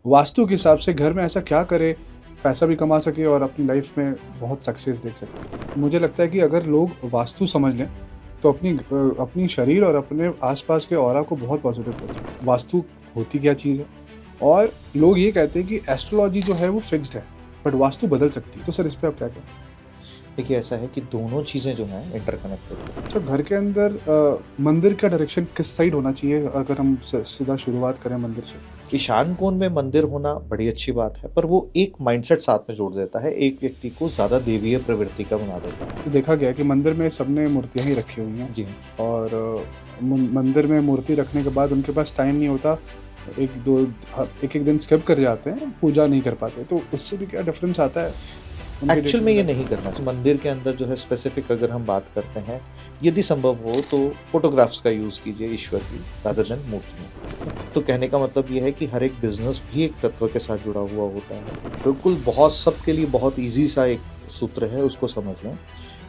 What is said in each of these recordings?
वास्तु के हिसाब से घर में ऐसा क्या करे, पैसा भी कमा सके और अपनी लाइफ में बहुत सक्सेस देख सके। मुझे लगता है कि अगर लोग वास्तु समझ लें तो अपनी शरीर और अपने आसपास के ऑरा को बहुत पॉजिटिव करते हैं। वास्तु होती क्या चीज़ है, और लोग ये कहते हैं कि एस्ट्रोलॉजी जो है वो फिक्स्ड है, बट वास्तु बदल सकती है। तो सर इस पे आप क्या कहें? देखिए, ऐसा है कि दोनों चीज़ें जो हैं इंटरकनेक्टेड हैं। तो घर के अंदर मंदिर का डायरेक्शन किस साइड होना चाहिए? अगर हम सीधा शुरुआत करें मंदिर से। ईशान कोण में मंदिर होना बड़ी अच्छी बात है, पर वो एक माइंडसेट साथ में जोड़ देता है, एक व्यक्ति को ज़्यादा देवीय प्रवृत्ति का बना देता है। तो देखा गया है कि मंदिर में सबने मूर्तियाँ ही रखी हुई हैं, जी हाँ। और मंदिर में मूर्ति रखने के बाद उनके पास टाइम नहीं होता, एक दिन स्किप कर जाते हैं, पूजा नहीं कर पाते। तो उससे भी क्या डिफरेंस आता है उनके एक्चुअल में ये day-to-day? नहीं करना चाहिए। मंदिर के अंदर जो है स्पेसिफिक अगर हम बात करते हैं, यदि संभव हो तो फोटोग्राफ्स का यूज़ कीजिए ईश्वर की, रादर देन मूर्तियों। तो कहने का मतलब ये है कि हर एक बिजनेस भी एक तत्व के साथ जुड़ा हुआ होता है। बिल्कुल बहुत सबके लिए बहुत ईजी सा एक सूत्र है, उसको समझ लें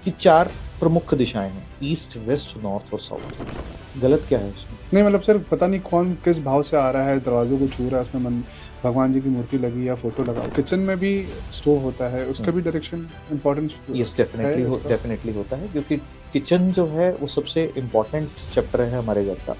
कि 4 प्रमुख दिशाएं हैं, ईस्ट, वेस्ट, नॉर्थ और साउथ। गलत क्या है इसमें? नहीं, मतलब सर पता नहीं कौन किस भाव से आ रहा है, दरवाजों को छू रहा है, उसमें भगवान जी की मूर्ति लगी या फोटो लगा। किचन में भी स्टोव होता है, उसका भी डायरेक्शन इम्पोर्टेंस यस, डेफिनेटली होता है, क्योंकि किचन जो है वो सबसे इम्पोर्टेंट चैप्टर है हमारे घर का।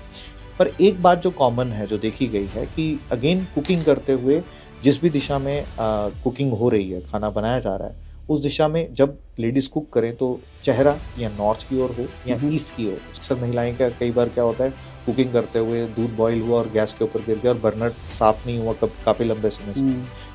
पर एक बात जो कॉमन है, जो देखी गई है कि अगेन कुकिंग करते हुए जिस भी दिशा में कुकिंग हो रही है, खाना बनाया जा रहा है, उस दिशा में जब लेडीज कुक करें तो चेहरा या नॉर्थ की ओर हो या ईस्ट की ओर। अक्सर महिलाएं का कई बार क्या होता है, कुकिंग करते हुए दूध बॉईल हुआ और गैस के ऊपर गिर गया और बर्नर साफ नहीं हुआ काफ़ी लंबे समय से,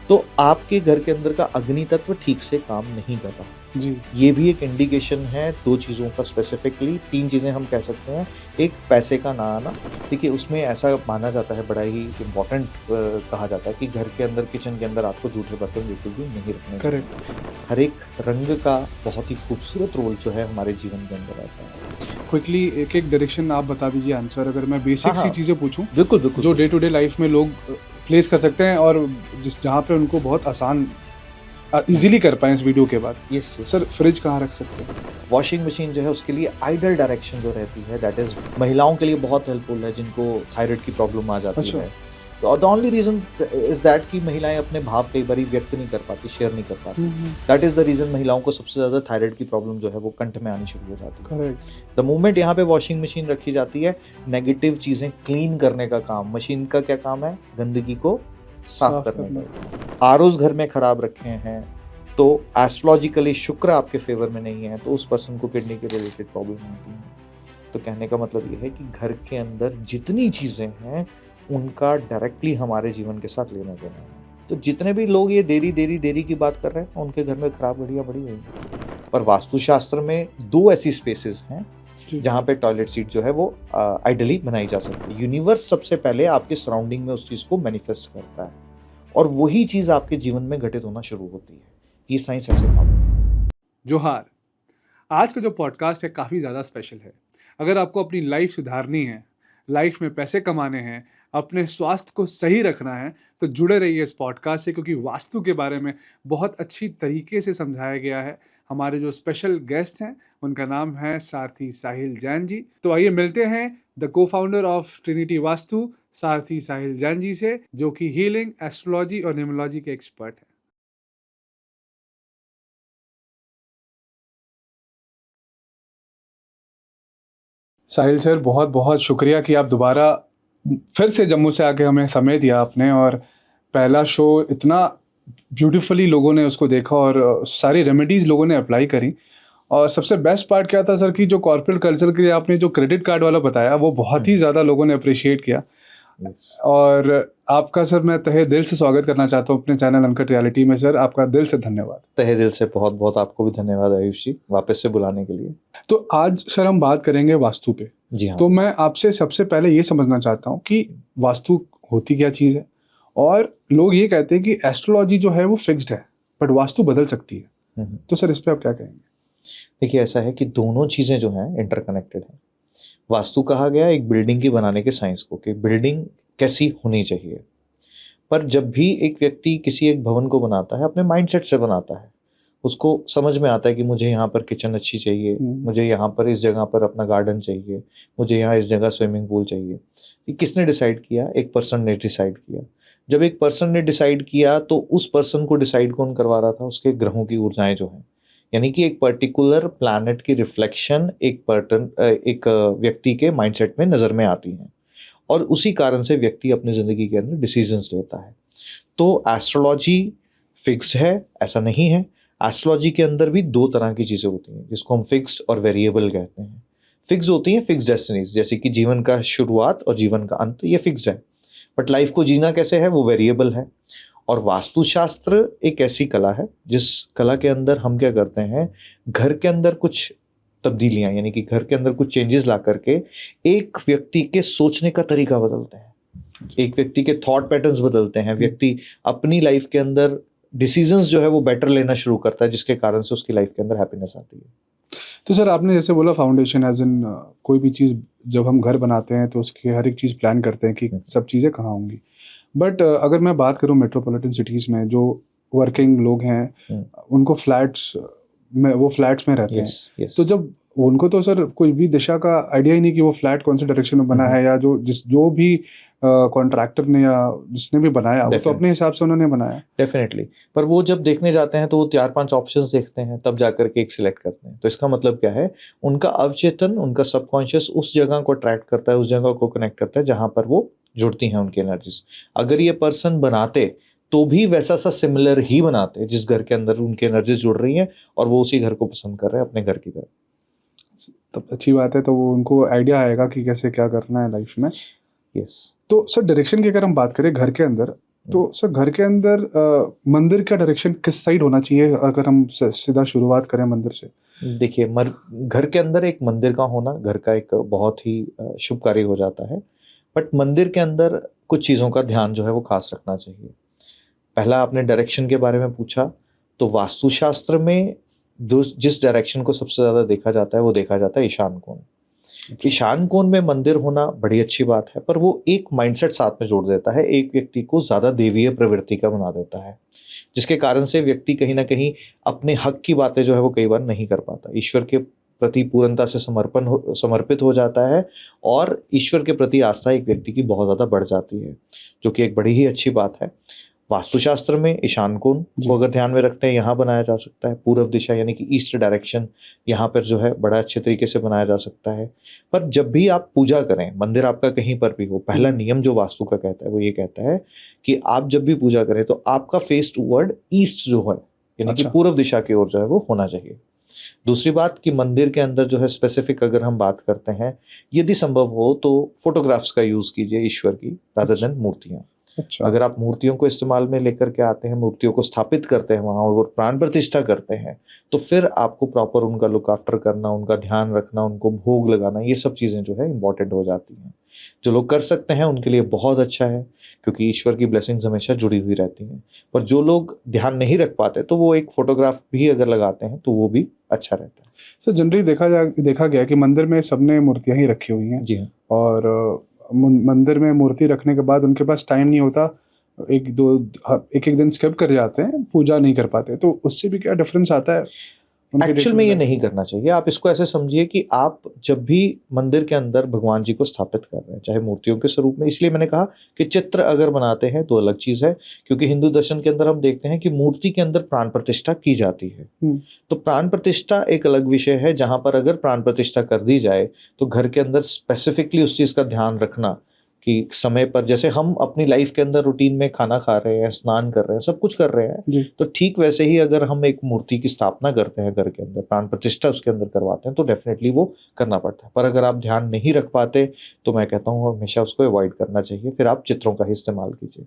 तो आपके घर के अंदर का अग्नि तत्व ठीक से काम नहीं कर रहा जी। ये भी एक इंडिकेशन है 2 चीज़ों का स्पेसिफिकली। 3 चीज़ें हम कह सकते हैं। एक, पैसे का ना आना। देखिए, उसमें ऐसा माना जाता है, बड़ा ही इम्पोर्टेंट कहा जाता है कि घर के अंदर, किचन के अंदर आपको जूठे बर्तन बिल्कुल भी नहीं रखने चाहिए। करेक्ट। हर एक रंग का बहुत ही खूबसूरत रोल जो है हमारे जीवन के अंदर आता है। क्विकली एक डायरेक्शन आप बता दीजिए आंसर, अगर मैं बेसिक हाँ, सी हाँ। चीज़ें पूछूं बिल्कुल जो डे टू डे लाइफ में लोग प्लेस कर सकते हैं और जहाँ पे उनको बहुत आसान इजीली कर पाएं इस वीडियो के बाद। यस। सर फ्रिज कहाँ रख सकते हैं? वॉशिंग मशीन जो है उसके लिए आइडल डायरेक्शन जो रहती है, दैट इज महिलाओं के लिए बहुत हेल्पफुल है जिनको थायराइड की प्रॉब्लम आ जाती अच्छा। है। तो the only reason is that कि महिलाएं अपने भाव कई बार व्यक्त नहीं कर पाती, शेयर नहीं कर पाती। दैट इज द रीजन महिलाओं को सबसे ज्यादा थायराइड की प्रॉब्लम जो है वो कंठ में आनी शुरू हो जाती है। करेक्ट। द मोमेंट यहाँ पे वॉशिंग मशीन रखी जाती है, नेगेटिव चीजें क्लीन करने का काम, मशीन का क्या काम है, गंदगी को साफ करने का। आरओज घर में खराब रखे हैं तो एस्ट्रोलॉजिकली शुक्र आपके फेवर में नहीं है, तो उस पर्सन को किडनी के रिलेटेड प्रॉब्लम होती है। तो कहने का मतलब ये है कि घर के अंदर जितनी चीज़ें हैं उनका डायरेक्टली हमारे जीवन के साथ लेना देना है। तो जितने भी लोग ये देरी की बात कर रहे हैं, उनके घर में खराब घड़ियाँ बड़ी होंगी। पर वास्तुशास्त्र में 2 ऐसी स्पेसेस हैं जहाँ पे टॉयलेट सीट जो है वो आइडली बनाई जा सकती है। यूनिवर्स सबसे पहले आपके सराउंडिंग में उस चीज़ को मैनिफेस्ट करता है और वही चीज़ आपके जीवन में घटित होना शुरू होती है। ये साइंस ऐसे काम है। जोहार। आज का जो पॉडकास्ट है काफ़ी ज़्यादा स्पेशल है। अगर आपको अपनी लाइफ सुधारनी है, लाइफ में पैसे कमाने हैं, अपने स्वास्थ्य को सही रखना है, तो जुड़े रहिए इस पॉडकास्ट से, क्योंकि वास्तु के बारे में बहुत अच्छी तरीके से समझाया गया है। हमारे जो स्पेशल गेस्ट हैं उनका नाम है सारथी साहिल जैन जी। तो आइए मिलते हैं द को फाउंडर ऑफ ट्रिनिटी वास्तु, सारथी साहिल जैन जी से, जो कि हीलिंग, एस्ट्रोलॉजी और न्यूमरोलॉजी के एक्सपर्ट हैं। साहिल सर, बहुत बहुत शुक्रिया कि आप दोबारा फिर से जम्मू से आके हमें समय दिया आपने, और पहला शो इतना ब्यूटीफुली लोगों ने उसको देखा और सारी रेमेडीज़ लोगों ने अप्लाई करी। और सबसे बेस्ट पार्ट क्या था सर, कि जो कॉर्पोरेट कल्चर के लिए आपने जो क्रेडिट कार्ड वाला बताया, वो बहुत ही ज़्यादा लोगों ने अप्रिशिएट किया। और आपका सर मैं तहे दिल से स्वागत करना चाहता हूँ अपने चैनल अनकट रियलिटी में। सर आपका दिल से धन्यवाद। तहे दिल से बहुत बहुत आपको भी धन्यवाद आयुष जी, वापस से बुलाने के लिए। तो आज सर हम बात करेंगे वास्तु पे। जी हाँ। तो मैं आपसे सबसे पहले ये समझना चाहता हूँ कि वास्तु होती क्या चीज़ है, और लोग ये कहते हैं कि एस्ट्रोलॉजी जो है वो फिक्स्ड है, बट वास्तु बदल सकती है। तो सर इस पे आप क्या कहेंगे? देखिए, ऐसा है कि दोनों चीज़ें जो हैं इंटरकनेक्टेड हैं। वास्तु कहा गया एक बिल्डिंग की बनाने के साइंस को, कि बिल्डिंग कैसी होनी चाहिए। पर जब भी एक व्यक्ति किसी एक भवन को बनाता है, अपने माइंडसेट से बनाता है। उसको समझ में आता है कि मुझे यहाँ पर किचन अच्छी चाहिए, मुझे यहाँ पर इस जगह पर अपना गार्डन चाहिए, मुझे यहाँ इस जगह स्विमिंग पूल चाहिए। ये किसने डिसाइड किया? एक पर्सन ने डिसाइड किया। जब एक पर्सन ने डिसाइड किया तो उस पर्सन को डिसाइड कौन करवा रहा था? उसके ग्रहों की ऊर्जाएं जो हैं, यानी कि एक पर्टिकुलर प्लैनेट की रिफ्लेक्शन एक व्यक्ति के माइंडसेट में नज़र में आती हैं, और उसी कारण से व्यक्ति अपनी ज़िंदगी के अंदर डिसीजंस लेता है। तो एस्ट्रोलॉजी फिक्स है ऐसा नहीं है। एस्ट्रोलॉजी के अंदर भी दो तरह की चीज़ें होती हैं, जिसको हम फिक्स्ड और वेरिएबल कहते हैं। फिक्स होती हैं फिक्स डेस्टिनीज, जैसे कि जीवन का शुरुआत और जीवन का अंत, ये फिक्स है। बट लाइफ को जीना कैसे है वो वेरिएबल है। और वास्तुशास्त्र एक ऐसी कला है जिस कला के अंदर हम क्या करते हैं, घर के अंदर कुछ तब्दीलियां, यानी कि घर के अंदर कुछ चेंजेस ला करके एक व्यक्ति के सोचने का तरीका बदलते हैं, एक व्यक्ति के थॉट पैटर्न्स बदलते हैं। व्यक्ति अपनी लाइफ के अंदर डिसीजंस जो है वो बेटर लेना शुरू करता है, जिसके कारण से उसकी लाइफ के अंदर हैप्पीनेस आती है। तो सर आपने जैसे बोला फाउंडेशन एज इन कोई भी चीज़ जब हम घर बनाते हैं तो उसकी हर एक चीज़ प्लान करते हैं कि सब चीज़ें कहाँ होंगी। बट अगर मैं बात करूँ मेट्रोपॉलिटन सिटीज़ में जो वर्किंग लोग हैं उनको फ्लैट्स में रहते हैं। yes. तो जब उनको तो सर कोई भी दिशा का आइडिया ही नहीं कि वो फ्लैट कौन से डायरेक्शन में बना है, या जो भी कॉन्ट्रैक्टर ने या जिसने भी बनाया वो तो अपने हिसाब से उन्होंने बनाया। डेफिनेटली, पर वो जब देखने जाते हैं तो वो 4-5 ऑप्शंस देखते हैं, तब जाकर के एक सिलेक्ट करते हैं। तो इसका मतलब क्या है, उनका अवचेतन, उनका सबकॉन्शियस उस जगह को अट्रैक्ट करता है, उस जगह को कनेक्ट करता है जहाँ पर वो जुड़ती हैं उनकी एनर्जीज। अगर ये पर्सन बनाते तो भी वैसा सा सिमिलर ही बनाते जिस घर के अंदर उनकी एनर्जीज जुड़ रही हैं, और वो उसी घर को पसंद कर रहे हैं अपने घर की तरह। तब अच्छी बात है, तो वो उनको आइडिया आएगा कि कैसे क्या करना है लाइफ में। यस। तो सर डायरेक्शन की अगर हम बात करें घर के अंदर, तो सर घर के अंदर मंदिर का डायरेक्शन किस साइड होना चाहिए, अगर हम सीधा शुरुआत करें मंदिर से? देखिए, घर के अंदर एक मंदिर का होना घर का एक बहुत ही शुभ कार्य हो जाता है। बट मंदिर के अंदर कुछ चीज़ों का ध्यान जो है वो खास रखना चाहिए। पहला आपने डायरेक्शन के बारे में पूछा, तो वास्तुशास्त्र में जिस डायरेक्शन को सबसे ज़्यादा देखा जाता है वो देखा जाता है ईशान कोण। ईशान कोण में मंदिर होना बड़ी अच्छी बात है, पर वो एक माइंडसेट साथ में जोड़ देता है, एक व्यक्ति को ज़्यादा देवीय प्रवृत्ति का बना देता है, जिसके कारण से व्यक्ति कहीं ना कहीं अपने हक की बातें जो है वो कई बार नहीं कर पाता, ईश्वर के प्रति पूर्णता से समर्पित हो जाता है, और ईश्वर के प्रति आस्था एक व्यक्ति की बहुत ज़्यादा बढ़ जाती है, जो कि एक बड़ी ही अच्छी बात है। वास्तुशास्त्र में ईशान कोण को अगर ध्यान में रखते हैं, यहाँ बनाया जा सकता है पूर्व दिशा, यानी कि ईस्ट डायरेक्शन, यहाँ पर जो है बड़ा अच्छे तरीके से बनाया जा सकता है। पर जब भी आप पूजा करें, मंदिर आपका कहीं पर भी हो, पहला नियम जो वास्तु का कहता है वो ये कहता है कि आप जब भी पूजा करें तो आपका फेस टूवर्ड ईस्ट जो है, यानी कि पूर्व दिशा की ओर जो है वो होना चाहिए। दूसरी बात कि मंदिर के अंदर जो है स्पेसिफिक अगर हम बात करते हैं, यदि संभव हो तो फोटोग्राफ्स का यूज कीजिए ईश्वर की, रादर देन मूर्तियां। अच्छा। अगर आप मूर्तियों को इस्तेमाल में लेकर के आते हैं, मूर्तियों को स्थापित करते हैं वहाँ और प्राण प्रतिष्ठा करते हैं, तो फिर आपको प्रॉपर उनका लुक आफ्टर करना, उनका ध्यान रखना, उनको भोग लगाना, ये सब चीज़ें जो है इंपॉर्टेंट हो जाती हैं। जो लोग कर सकते हैं उनके लिए बहुत अच्छा है, क्योंकि ईश्वर की ब्लेसिंग्स हमेशा जुड़ी हुई रहती हैं। पर जो लोग ध्यान नहीं रख पाते तो वो एक फोटोग्राफ भी अगर लगाते हैं तो वो भी अच्छा रहता है। सर जनरली देखा गया कि मंदिर में सबने मूर्तियाँ ही रखी हुई हैं। जी हाँ। और मंदिर में मूर्ति रखने के बाद उनके पास टाइम नहीं होता, एक दिन स्किप कर जाते हैं, पूजा नहीं कर पाते, तो उससे भी क्या डिफरेंस आता है? एक्चुअल में ये नहीं करना चाहिए। आप इसको ऐसे समझिए कि आप जब भी मंदिर के अंदर भगवान जी को स्थापित कर रहे हैं, चाहे मूर्तियों के स्वरूप में, इसलिए मैंने कहा कि चित्र अगर बनाते हैं तो अलग चीज़ है, क्योंकि हिंदू दर्शन के अंदर हम देखते हैं कि मूर्ति के अंदर प्राण प्रतिष्ठा की जाती है। तो प्राण प्रतिष्ठा एक अलग विषय है, जहाँ पर अगर प्राण प्रतिष्ठा कर दी जाए तो घर के अंदर स्पेसिफिकली उस चीज़ का ध्यान रखना कि समय पर, जैसे हम अपनी लाइफ के अंदर रूटीन में खाना खा रहे हैं, स्नान कर रहे हैं, सब कुछ कर रहे हैं, तो ठीक वैसे ही अगर हम एक मूर्ति की स्थापना करते हैं घर के अंदर, प्राण प्रतिष्ठा उसके अंदर करवाते हैं, तो डेफिनेटली वो करना पड़ता है। पर अगर आप ध्यान नहीं रख पाते तो मैं कहता हूँ हमेशा उसको अवॉइड करना चाहिए, फिर आप चित्रों का ही इस्तेमाल कीजिए।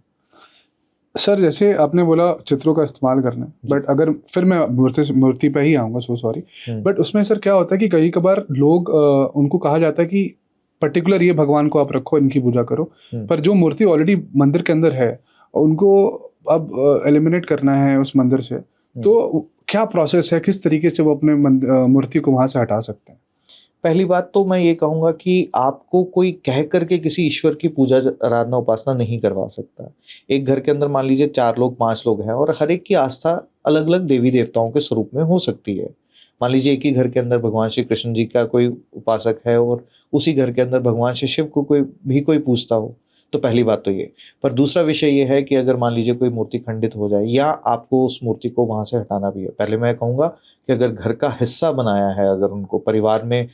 सर जैसे आपने बोला चित्रों का इस्तेमाल करना, बट अगर फिर मैं मूर्ति पे ही आऊँगा, सो सॉरी, बट उसमें सर क्या होता है कि कई कबार लोग उनको कहा जाता है कि पर्टिकुलर ये भगवान को आप रखो, इनकी पूजा करो, पर जो मूर्ति ऑलरेडी मंदिर के अंदर है उनको अब एलिमिनेट करना है उस मंदिर से, तो क्या प्रोसेस है, किस तरीके से वो अपने मूर्ति को वहाँ से हटा सकते हैं? पहली बात तो मैं ये कहूँगा कि आपको कोई कह करके किसी ईश्वर की पूजा आराधना उपासना नहीं करवा सकता। एक घर के अंदर मान लीजिए 4 लोग 5 लोग हैं, और हर एक की आस्था अलग अलग देवी देवताओं के स्वरूप में हो सकती है। मान लीजिए एक ही घर के अंदर भगवान श्री कृष्ण जी का कोई उपासक है और उसी घर के अंदर भगवान श्री शिव को कोई पूजता हो, तो पहली बात तो ये। पर दूसरा विषय ये है कि अगर मान लीजिए कोई मूर्ति खंडित हो जाए या आपको उस मूर्ति को वहाँ से हटाना भी है, पहले मैं कहूँगा कि अगर घर का हिस्सा बनाया है, अगर उनको परिवार में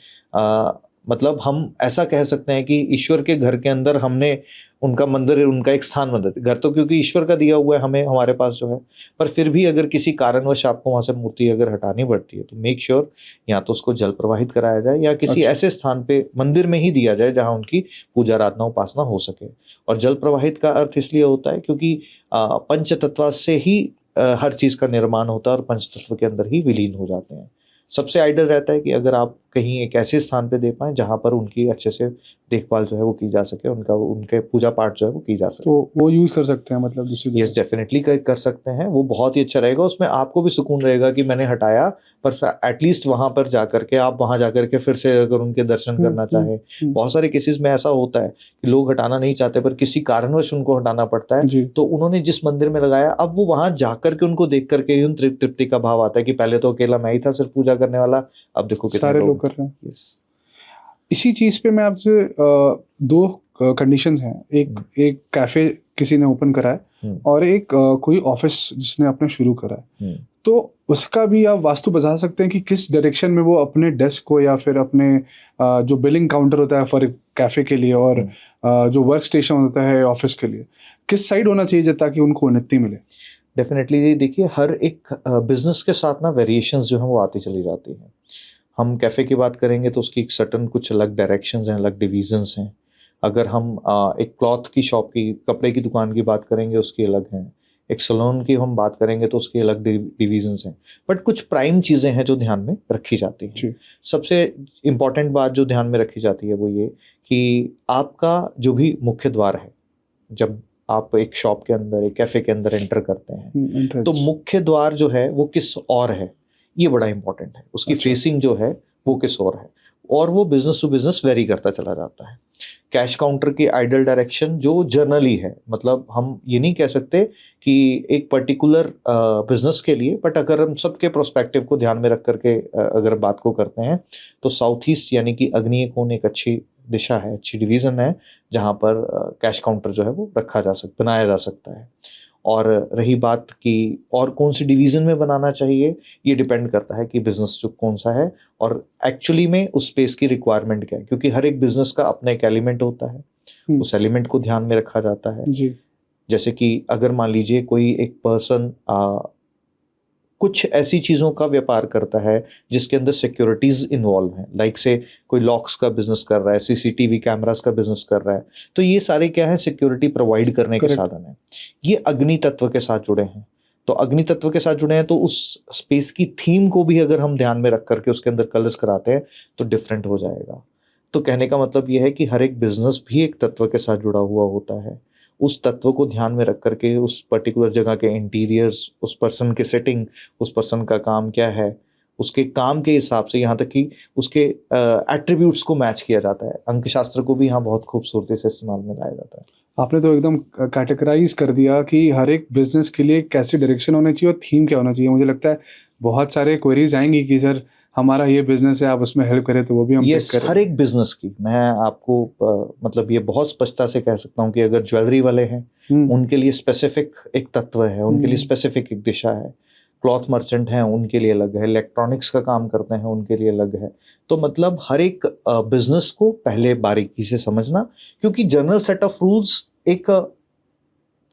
मतलब हम ऐसा कह सकते हैं कि ईश्वर के घर के अंदर हमने उनका मंदिर, उनका एक स्थान बना दिया। घर तो क्योंकि ईश्वर का दिया हुआ है हमें, हमारे पास जो है, पर फिर भी अगर किसी कारणवश आपको वहाँ से मूर्ति अगर हटानी पड़ती है तो मेक श्योर या तो उसको जल प्रवाहित कराया जाए या किसी ऐसे स्थान पे मंदिर में ही दिया जाए जहाँ उनकी पूजा आराधना उपासना हो सके। और जल प्रवाहित का अर्थ इसलिए होता है क्योंकि पंच तत्व से ही हर चीज़ का निर्माण होता है और पंच तत्व के अंदर ही विलीन हो जाते हैं। सबसे आइडियल रहता है कि अगर आप कहीं एक ऐसे स्थान पे दे पाएं जहाँ पर उनकी अच्छे से देखभाल जो है वो की जा सके, उनके पूजा पाठ जो है वो की जा सके। तो वो यूज़ कर सकते हैं मतलब दूसरी यस, डेफिनेटली कर सकते हैं, वो बहुत ही अच्छा रहेगा। उसमें आपको भी सुकून रहेगा कि मैंने हटाया, पर एटलीस्ट वहाँ पर जाकर के आप वहाँ जाकर के फिर से अगर उनके दर्शन करना चाहें। बहुत सारे केसेस में ऐसा होता है कि लोग हटाना नहीं चाहते पर किसी कारणवश उनको हटाना पड़ता है, तो उन्होंने जिस मंदिर में लगाया अब वो वहाँ जाकर के उनको देख करके उन तृप्ति का भाव आता है कि पहले तो अकेला मैं ही था सिर्फ पूजा करने वाला, अब देखो कितने सारे लोग कर रहे हैं। यस। इसी चीज़ पे मैं आपसे दो कंडीशंस हैं, एक कैफे किसी ने ओपन करा है और एक कोई ऑफिस जिसने अपने शुरू करा है, तो उसका भी आप वास्तु बता सकते हैं कि किस डायरेक्शन में वो अपने डेस्क को या फिर अपने जो बिलिंग काउंटर होता है फॉर कैफे के लिए और जो वर्क स्टेशन होता है ऑफिस के लिए, किस साइड होना चाहिए ताकि उनको उन्नति मिले? डेफिनेटली देखिए, हर एक बिजनेस के साथ ना वेरिएशंस जो हैं वो आती चली जाती हैं। हम कैफ़े की बात करेंगे तो उसकी एक सर्टन कुछ अलग डायरेक्शंस हैं, अलग डिवीजन्स हैं। अगर हम एक क्लॉथ की शॉप की, कपड़े की दुकान की बात करेंगे उसकी अलग हैं। एक सैलून की हम बात करेंगे तो उसकी अलग डिवीजन्स हैं। बट कुछ प्राइम चीज़ें हैं जो ध्यान में रखी जाती हैं। सबसे इम्पॉर्टेंट बात जो ध्यान में रखी जाती है वो ये कि आपका जो भी मुख्य द्वार है, जब आप एक शॉप के अंदर, एक कैफ़े के अंदर एंटर करते हैं तो मुख्य द्वार जो है वो किस ओर है, ये बड़ा इंपॉर्टेंट है। उसकी फेसिंग जो है वो किस ओर है, और वो बिजनेस टू बिजनेस वेरी करता चला जाता है। कैश काउंटर की आइडियल डायरेक्शन जो जर्नली है, मतलब हम ये नहीं कह सकते कि एक पर्टिकुलर बिजनेस के लिए, बट अगर हम सबके प्रोस्पेक्टिव को ध्यान में रख करके अगर बात को करते हैं तो साउथ ईस्ट यानी कि आग्नेय कोण एक अच्छी दिशा है, अच्छी डिवीज़न है जहाँ पर कैश काउंटर जो है वो बनाया जा सकता है। और रही बात कि और कौन सी डिवीज़न में बनाना चाहिए, ये डिपेंड करता है कि बिज़नेस जो कौन सा है और एक्चुअली में उस स्पेस की रिक्वायरमेंट क्या है, क्योंकि हर एक बिज़नेस का अपना एक एलिमेंट होता है, उस एलिमेंट को ध्यान में रखा जाता है। जैसे कि अगर मान लीजिए कोई एक पर्सन कुछ ऐसी चीज़ों का व्यापार करता है जिसके अंदर सिक्योरिटीज़ इन्वॉल्व हैं, लाइक से कोई लॉक्स का बिजनेस कर रहा है, सीसीटीवी कैमरास का बिजनेस कर रहा है, तो ये सारे क्या है, सिक्योरिटी प्रोवाइड करने के साधन हैं। ये अग्नि तत्व के साथ जुड़े हैं, तो अग्नि तत्व के साथ जुड़े हैं तो उस स्पेस की थीम को भी अगर हम ध्यान में रख करके उसके अंदर कलर्स कराते हैं तो डिफरेंट हो जाएगा। तो कहने का मतलब ये है कि हर एक बिजनेस भी एक तत्व के साथ जुड़ा हुआ होता है। उस तत्व को ध्यान में रख करके उस पर्टिकुलर जगह के इंटीरियर्स, उस पर्सन के सेटिंग, उस पर्सन का काम क्या है, उसके काम के हिसाब से यहाँ तक कि उसके एट्रीब्यूट्स को मैच किया जाता है। अंकशास्त्र को भी यहाँ बहुत खूबसूरती से इस्तेमाल में लाया जाता है। आपने तो एकदम कैटेगराइज कर दिया कि हर एक बिजनेस के लिए कैसी डायरेक्शन होनी चाहिए और थीम क्या होना चाहिए। मुझे लगता है बहुत सारे क्वेरीज आएंगी कि सर हमारा ये बिजनेस है, आप उसमें हेल्प करें, तो वो भी हम पिक करें। हर एक बिजनेस की मैं आपको मतलब ये बहुत स्पष्टता से कह सकता हूँ कि अगर ज्वेलरी वाले हैं उनके लिए स्पेसिफिक एक तत्व है, उनके लिए स्पेसिफिक एक दिशा है। क्लॉथ मर्चेंट हैं उनके लिए अलग है, इलेक्ट्रॉनिक्स का काम करते हैं उनके लिए अलग है। तो मतलब हर एक बिजनेस को पहले बारीकी से समझना, क्योंकि जनरल सेट ऑफ रूल्स एक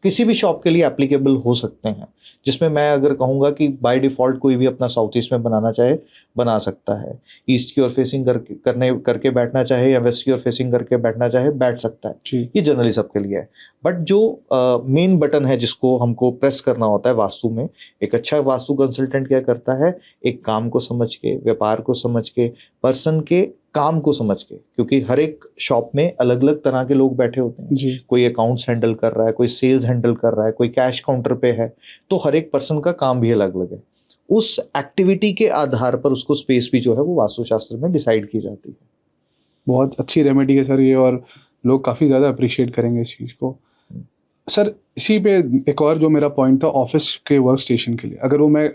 किसी भी शॉप के लिए एप्लीकेबल हो सकते हैं, जिसमें मैं अगर कहूँगा कि बाय डिफ़ॉल्ट कोई भी अपना साउथ ईस्ट में बनाना चाहे बना सकता है, ईस्ट की ओर फेसिंग करके बैठना चाहे या वेस्ट की ओर फेसिंग करके बैठना चाहे बैठ सकता है। ये जनरली सबके लिए है। बट जो मेन बटन है जिसको हमको प्रेस करना होता है वास्तु में, एक अच्छा वास्तु कंसल्टेंट क्या करता है, एक काम को समझ के, व्यापार को समझ के, पर्सन के काम को समझ के, क्योंकि हर एक शॉप में अलग अलग तरह के लोग बैठे होते हैं। कोई अकाउंट्स हैंडल कर रहा है, कोई सेल्स हैंडल कर रहा है, कोई कैश काउंटर पे है, तो हर एक पर्सन का काम भी अलग अलग है। उस एक्टिविटी के आधार पर उसको स्पेस भी जो है वो वास्तुशास्त्र में डिसाइड की जाती है। बहुत अच्छी रेमेडी है सर ये, और लोग काफ़ी ज़्यादा अप्रिशिएट करेंगे इस चीज़ को। सर इसी पे एक और जो मेरा पॉइंट था ऑफिस के वर्क स्टेशन के लिए, अगर वो मैं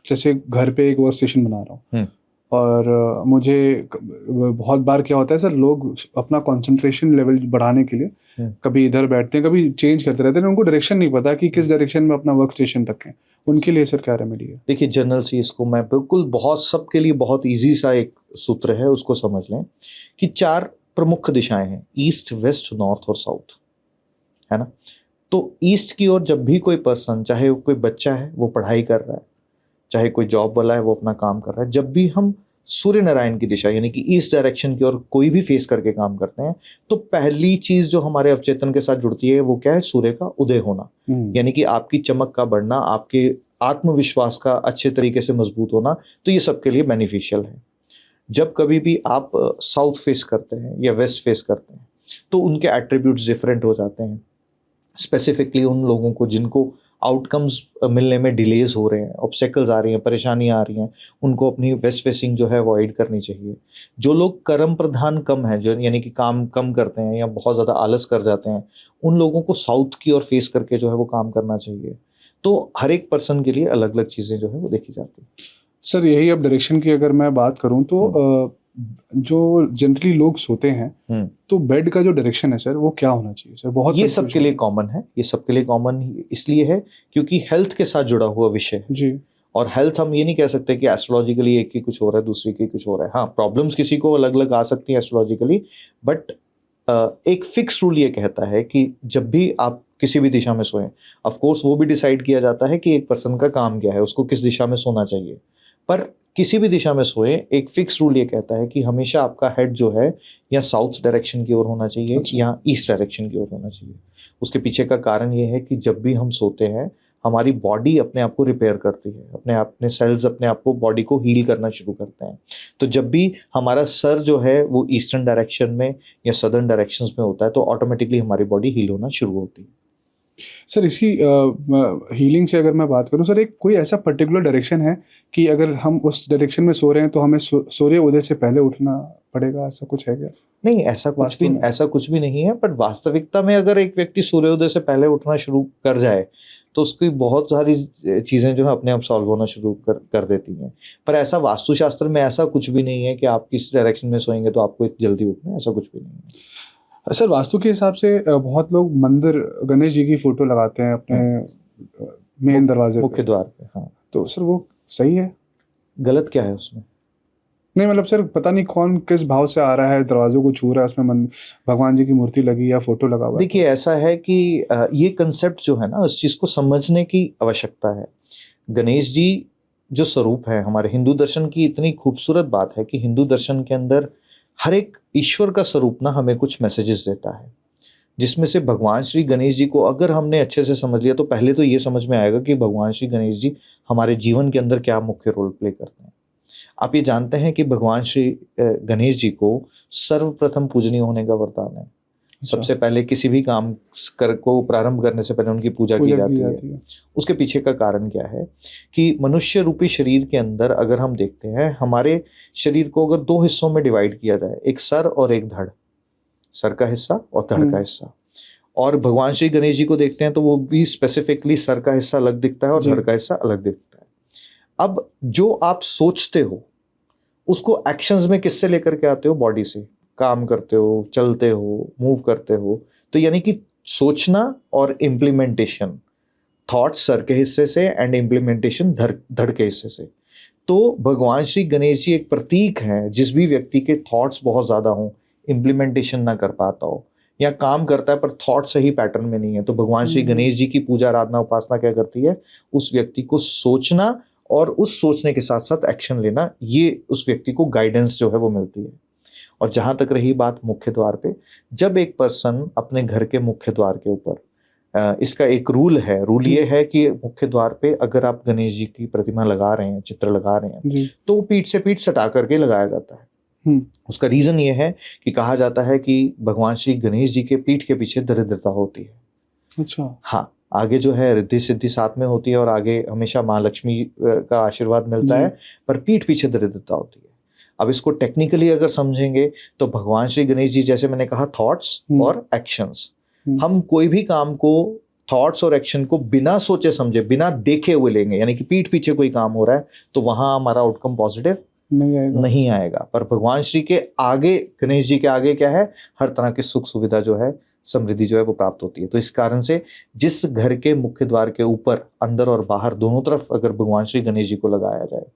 जैसे घर पे एक वर्क स्टेशन बना रहा हूँ और मुझे बहुत बार क्या होता है सर, लोग अपना कंसंट्रेशन लेवल बढ़ाने के लिए कभी इधर बैठते हैं, कभी चेंज करते रहते हैं, उनको डायरेक्शन नहीं पता कि किस डायरेक्शन में अपना वर्क स्टेशन रखें। उनके लिए सर क्या रेमेडी है? देखिए जनरल सी इसको मैं बिल्कुल बहुत सबके लिए बहुत इजी सा एक सूत्र है, उसको समझ लें कि 4 प्रमुख दिशाएं हैं, ईस्ट, वेस्ट, नॉर्थ और साउथ, है ना। तो ईस्ट की ओर जब भी कोई पर्सन, चाहे वो कोई बच्चा है वो पढ़ाई कर रहा है, चाहे कोई जॉब वाला है वो अपना काम कर रहा है, जब भी हम सूर्य नारायण की दिशा यानी कि ईस्ट डायरेक्शन की ओर कोई भी फेस करके काम करते हैं, तो पहली चीज जो हमारे अवचेतन के साथ जुड़ती है वो क्या है? सूर्य का उदय होना, यानी कि आपकी चमक का बढ़ना, आपके आत्मविश्वास का अच्छे तरीके से मजबूत होना, तो ये सबके लिए बेनिफिशियल है। जब कभी भी आप साउथ फेस करते हैं या वेस्ट फेस करते हैं तो उनके एट्रीब्यूट्स डिफरेंट हो जाते हैं। स्पेसिफिकली उन लोगों को जिनको आउटकम्स मिलने में डिलेज हो रहे हैं, ऑब्स्टेकल्स आ रही हैं, परेशानियां आ रही हैं, उनको अपनी वेस्ट फेसिंग जो है अवॉइड करनी चाहिए। जो लोग कर्म प्रधान कम है, जो यानी कि काम कम करते हैं या बहुत ज़्यादा आलस कर जाते हैं, उन लोगों को साउथ की ओर फेस करके जो है वो काम करना चाहिए। तो हर एक पर्सन के लिए अलग अलग चीज़ें जो है वो देखी जाती है। सर यही अब डायरेक्शन की अगर मैं बात करूं तो जो जनरली लोग सोते हैं तो बेड का जो डायरेक्शन है सर वो क्या होना चाहिए सर? बहुत ये सबके लिए कॉमन है, ये सबके लिए कॉमन इसलिए है क्योंकि हेल्थ के साथ जुड़ा हुआ विषय है जी। और हेल्थ हम ये नहीं कह सकते कि एस्ट्रोलॉजिकली एक की कुछ हो रहा है दूसरी की कुछ हो रहा है। हाँ, प्रॉब्लम्स किसी को अलग अलग आ सकती हैं एस्ट्रोलॉजिकली, बट एक फिक्स रूल ये कहता है कि जब भी आप किसी भी दिशा में सोएं, ऑफ कोर्स वो भी डिसाइड किया जाता है कि एक पर्सन का काम क्या है, उसको किस दिशा में सोना चाहिए, पर किसी भी दिशा में सोए एक फिक्स रूल ये कहता है कि हमेशा आपका हेड जो है या साउथ डायरेक्शन की ओर होना चाहिए या ईस्ट डायरेक्शन की ओर होना चाहिए। उसके पीछे का कारण ये है कि जब भी हम सोते हैं हमारी बॉडी अपने आप को रिपेयर करती है, अपने सेल्स अपने आप को बॉडी को हील करना शुरू करते हैं। तो जब भी हमारा सर जो है वो ईस्टर्न डायरेक्शन में या सदर्न डायरेक्शंस में होता है तो ऑटोमेटिकली हमारी बॉडी हील होना शुरू होती है। सर इसी हीलिंग से अगर मैं बात करूं सर, एक कोई ऐसा पर्टिकुलर डायरेक्शन है कि अगर हम उस डायरेक्शन में सो रहे हैं तो हमें सूर्य उदय से पहले उठना पड़ेगा, ऐसा कुछ है क्या? नहीं, ऐसा कुछ भी नहीं है, बट वास्तविकता में अगर एक व्यक्ति सूर्योदय से पहले उठना शुरू कर जाए तो उसकी बहुत सारी चीज़ें जो है अपने आप सॉल्व होना शुरू कर देती हैं। पर ऐसा वास्तुशास्त्र में ऐसा कुछ भी नहीं है कि आप किस डायरेक्शन में सोएंगे तो आपको जल्दी उठना है, ऐसा कुछ भी नहीं है। सर वास्तु के हिसाब से बहुत लोग मंदिर गणेश जी की फोटो लगाते हैं अपने मेन दरवाजे मुख्य द्वार पे। हाँ, तो सर वो सही है? गलत क्या है उसमें? नहीं मतलब सर पता नहीं कौन किस भाव से आ रहा है, दरवाजों को छू रहा है, उसमें भगवान जी की मूर्ति लगी या फोटो लगा हुआ है। देखिए ऐसा है कि ये कंसेप्ट जो है ना, उस चीज़ को समझने की आवश्यकता है। गणेश जी जो स्वरूप है, हमारे हिंदू दर्शन की इतनी खूबसूरत बात है कि हिंदू दर्शन के अंदर हर एक ईश्वर का स्वरूप ना हमें कुछ मैसेजेस देता है, जिसमें से भगवान श्री गणेश जी को अगर हमने अच्छे से समझ लिया तो पहले तो ये समझ में आएगा कि भगवान श्री गणेश जी हमारे जीवन के अंदर क्या मुख्य रोल प्ले करते हैं। आप ये जानते हैं कि भगवान श्री गणेश जी को सर्वप्रथम पूजनीय होने का वरदान है। सबसे पहले किसी भी काम को प्रारंभ करने से पहले उनकी पूजा की जाती है। उसके पीछे का कारण क्या है कि मनुष्य रूपी शरीर के अंदर अगर हम देखते हैं, हमारे शरीर को अगर 2 हिस्सों में डिवाइड किया जाए, एक सर और एक धड़, सर का हिस्सा और धड़ का हिस्सा, और भगवान श्री गणेश जी को देखते हैं तो वो भी स्पेसिफिकली सर का हिस्सा अलग दिखता है और धड़ का हिस्सा अलग दिखता है। अब जो आप सोचते हो उसको एक्शंस में किससे लेकर के आते हो? बॉडी से। काम करते हो, चलते हो, मूव करते हो, तो यानी कि सोचना और इम्प्लीमेंटेशन, थॉट्स सर के हिस्से से एंड इम्प्लीमेंटेशन धड़ के हिस्से से। तो भगवान श्री गणेश जी एक प्रतीक हैं, जिस भी व्यक्ति के थॉट्स बहुत ज़्यादा हों, इम्प्लीमेंटेशन ना कर पाता हो, या काम करता है पर थॉट सही पैटर्न में नहीं है, तो भगवान श्री गणेश जी की पूजा आराधना उपासना क्या करती है? उस व्यक्ति को सोचना और उस सोचने के साथ साथ एक्शन लेना, ये उस व्यक्ति को गाइडेंस जो है वो मिलती है। और जहाँ तक रही बात मुख्य द्वार पे, जब एक पर्सन अपने घर के मुख्य द्वार के ऊपर, इसका एक रूल है, रूल ये है कि मुख्य द्वार पे अगर आप गणेश जी की प्रतिमा लगा रहे हैं, चित्र लगा रहे हैं, तो वो पीठ से पीठ सटा करके लगाया जाता है। उसका रीजन ये है कि कहा जाता है कि भगवान श्री गणेश जी के पीठ के पीछे दरिद्रता होती है। अच्छा। हाँ, आगे जो है रिद्धि सिद्धि साथ में होती है और आगे हमेशा माँ लक्ष्मी का आशीर्वाद मिलता है, पर पीठ पीछे दरिद्रता होती है। अब इसको टेक्निकली अगर समझेंगे तो भगवान श्री गणेश जी, जैसे मैंने कहा, थॉट्स और एक्शंस, हम कोई भी काम को, थॉट्स और एक्शन को बिना सोचे समझे, बिना देखे हुए लेंगे, यानी कि पीठ पीछे कोई काम हो रहा है तो वहां हमारा आउटकम पॉजिटिव नहीं आएगा। पर भगवान श्री के आगे, गणेश जी के आगे क्या है, हर तरह की सुख सुविधा जो है, समृद्धि जो है वो प्राप्त होती है। तो इस कारण से जिस घर के मुख्य द्वार के ऊपर अंदर और बाहर दोनों तरफ अगर भगवान श्री गणेश जी को लगाया जाए,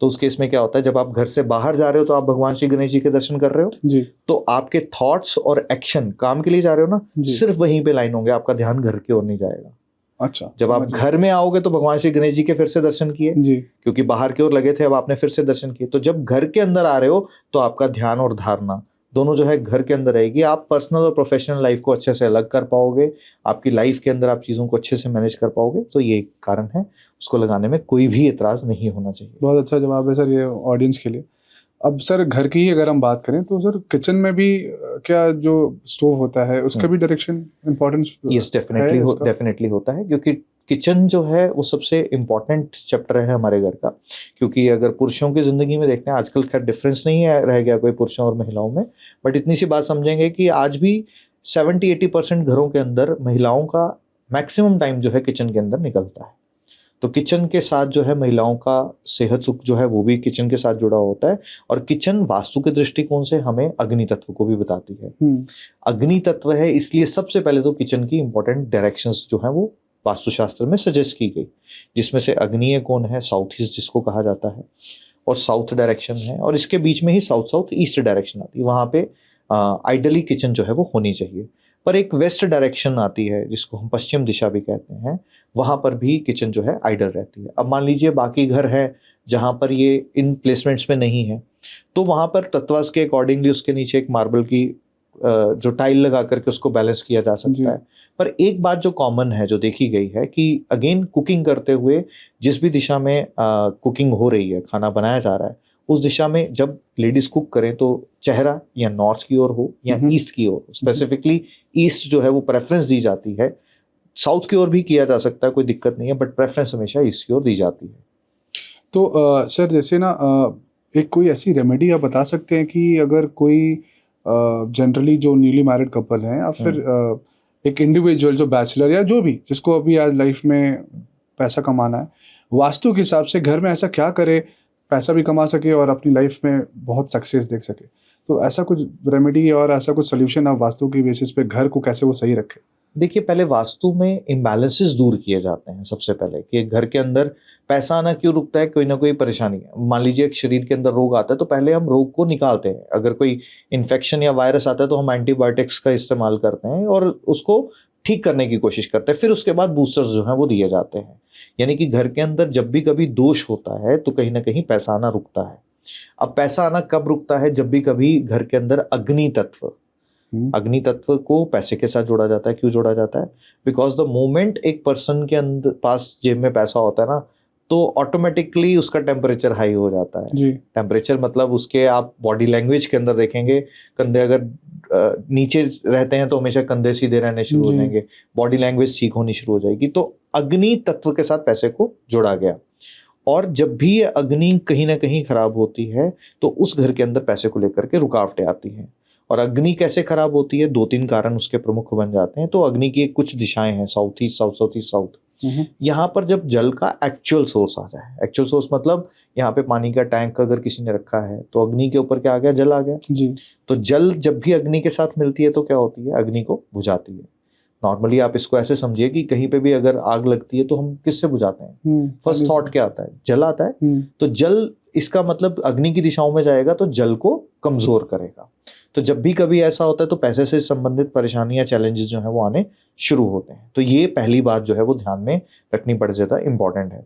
तो उस केस में क्या होता है, जब आप घर से बाहर जा रहे हो तो आप भगवान श्री गणेश जी के दर्शन कर रहे हो जी। तो आपके थॉट्स और एक्शन काम के लिए जा रहे हो ना, सिर्फ वहीं पे लाइन होंगे, आपका ध्यान घर की ओर नहीं जाएगा। अच्छा, जब आप घर में आओगे तो भगवान श्री गणेश जी के फिर से दर्शन किए जी, क्योंकि बाहर की ओर लगे थे, अब आपने फिर से दर्शन किए। तो जब घर के अंदर आ रहे हो तो आपका ध्यान और धारणा दोनों जो है घर के अंदर रहेगी। आप पर्सनल और प्रोफेशनल लाइफ को अच्छे से अलग कर पाओगे, आपकी लाइफ के अंदर आप चीज़ों को अच्छे से मैनेज कर पाओगे। तो ये एक कारण है, उसको लगाने में कोई भी एतराज़ नहीं होना चाहिए। बहुत अच्छा जवाब है सर ये ऑडियंस के लिए। अब सर घर की ही अगर हम बात करें तो सर किचन में भी क्या जो स्टोव होता है उसका भी डायरेक्शन इम्पोर्टेंस यस, डेफिनेटली होता है, क्योंकि किचन जो है वो सबसे इम्पॉर्टेंट चैप्टर है हमारे घर का। क्योंकि अगर पुरुषों की ज़िंदगी में देखते हैं, आजकल खैर डिफरेंस नहीं है रह गया कोई पुरुषों और महिलाओं में, बट इतनी सी बात समझेंगे कि आज भी 70-80% घरों के अंदर महिलाओं का मैक्सिमम टाइम जो है किचन के अंदर निकलता है। तो किचन के साथ जो है महिलाओं का सेहत सुख जो है वो भी किचन के साथ जुड़ा होता है। और किचन वास्तु के दृष्टिकोण से हमें अग्नि तत्व को भी बताती है। अग्नि तत्व है, इसलिए सबसे पहले तो किचन की इंपॉर्टेंट डायरेक्शंस जो है वो वास्तुशास्त्र में सजेस्ट की गई, जिसमें से अग्निय कोण है, साउथ ईस्ट जिसको कहा जाता है, और साउथ डायरेक्शन है, और इसके बीच में ही साउथ ईस्ट डायरेक्शन आती है। वहाँ पे आइडली किचन जो है वो होनी चाहिए। पर एक वेस्ट डायरेक्शन आती है जिसको हम पश्चिम दिशा भी कहते हैं, वहाँ पर भी किचन जो है आइडल रहती है। अब मान लीजिए बाकी घर है जहाँ पर ये इन प्लेसमेंट्स में नहीं है, तो वहाँ पर तत्वास के अकॉर्डिंगली उसके नीचे एक मार्बल की जो टाइल लगा करके उसको बैलेंस किया जा सकता है। पर एक बात जो कॉमन है, जो देखी गई है, कि अगेन कुकिंग करते हुए जिस भी दिशा में कुकिंग हो रही है, खाना बनाया जा रहा है, उस दिशा में जब लेडीज कुक करें तो चेहरा या नॉर्थ की ओर हो या ईस्ट की ओर, स्पेसिफिकली ईस्ट जो है वो प्रेफरेंस दी जाती है। साउथ की ओर भी किया जा सकता है, कोई दिक्कत नहीं है, बट प्रेफरेंस हमेशा ईस्ट की ओर दी जाती है। तो सर जैसे ना एक कोई ऐसी रेमेडी आप बता सकते हैं कि अगर कोई जनरली जो न्यूली मैरिड कपल हैं या फिर एक इंडिविजुअल जो बैचलर या जो भी जिसको अभी आज लाइफ में पैसा कमाना है, वास्तु के हिसाब से घर में ऐसा क्या करे पैसा भी कमा सके और अपनी लाइफ में बहुत सक्सेस देख सके, तो ऐसा कुछ रेमेडी और ऐसा कुछ सोल्यूशन आप वास्तु की बेसिस पे घर को कैसे वो सही रखे? देखिए, पहले वास्तु में इम्बैलेंसेस दूर किए जाते हैं। सबसे पहले कि घर के अंदर पैसा आना क्यों रुकता है, कोई ना कोई परेशानी है। मान लीजिए एक शरीर के अंदर रोग आता है तो पहले हम रोग को निकालते हैं। अगर कोई इन्फेक्शन या वायरस आता है तो हम एंटीबायोटिक्स का इस्तेमाल करते हैं और उसको ठीक करने की कोशिश करते हैं। फिर उसके बाद बूस्टर्स जो हैं वो दिए जाते हैं। यानी कि घर के अंदर जब भी कभी दोष होता है तो कहीं ना कहीं पैसा आना रुकता है। अब पैसा आना कब रुकता है? जब भी कभी घर के अंदर अग्नि तत्व को पैसे के साथ जोड़ा जाता है। क्यों जोड़ा जाता है? बिकॉज द मोमेंट एक पर्सन के अंदर पास जेब में पैसा होता है ना, तो ऑटोमेटिकली उसका टेम्परेचर हाई हो जाता है। टेम्परेचर मतलब उसके आप बॉडी लैंग्वेज के अंदर देखेंगे, कंधे अगर नीचे रहते हैं तो हमेशा कंधे सीधे रहने शुरू हो जाएंगे, बॉडी लैंग्वेज ठीक होनी शुरू हो जाएगी। तो अग्नि तत्व के साथ पैसे को जोड़ा गया। और जब भी ये अग्नि कहीं ना कहीं खराब होती है तो उस घर के अंदर पैसे को लेकर के रुकावटें आती हैं। और अग्नि कैसे खराब होती है? 2-3 कारण उसके प्रमुख बन जाते हैं। तो अग्नि की कुछ दिशाएं हैं, south east, south east, south. यहाँ पर जब जल का एक्चुअल सोर्स आ जाए, एक्चुअल सोर्स मतलब यहाँ पे पानी का टैंक अगर किसी ने रखा है तो अग्नि के ऊपर क्या आ गया? जल आ गया जी। तो जल जब भी अग्नि के साथ मिलती है तो क्या होती है? अग्नि को बुझाती है। नॉर्मली आप इसको ऐसे समझिए कि कहीं पे भी अगर आग लगती है तो हम किससे बुझाते हैं? फर्स्ट थॉट क्या आता है? जल आता है। तो जल, इसका मतलब अग्नि की दिशाओं में जाएगा तो जल को कमजोर करेगा। तो जब भी कभी ऐसा होता है तो पैसे से संबंधित परेशानियां, चैलेंजेस जो है वो आने शुरू होते हैं। तो ये पहली बात जो है वो ध्यान में रखनी पड़ जाता है, इंपॉर्टेंट है।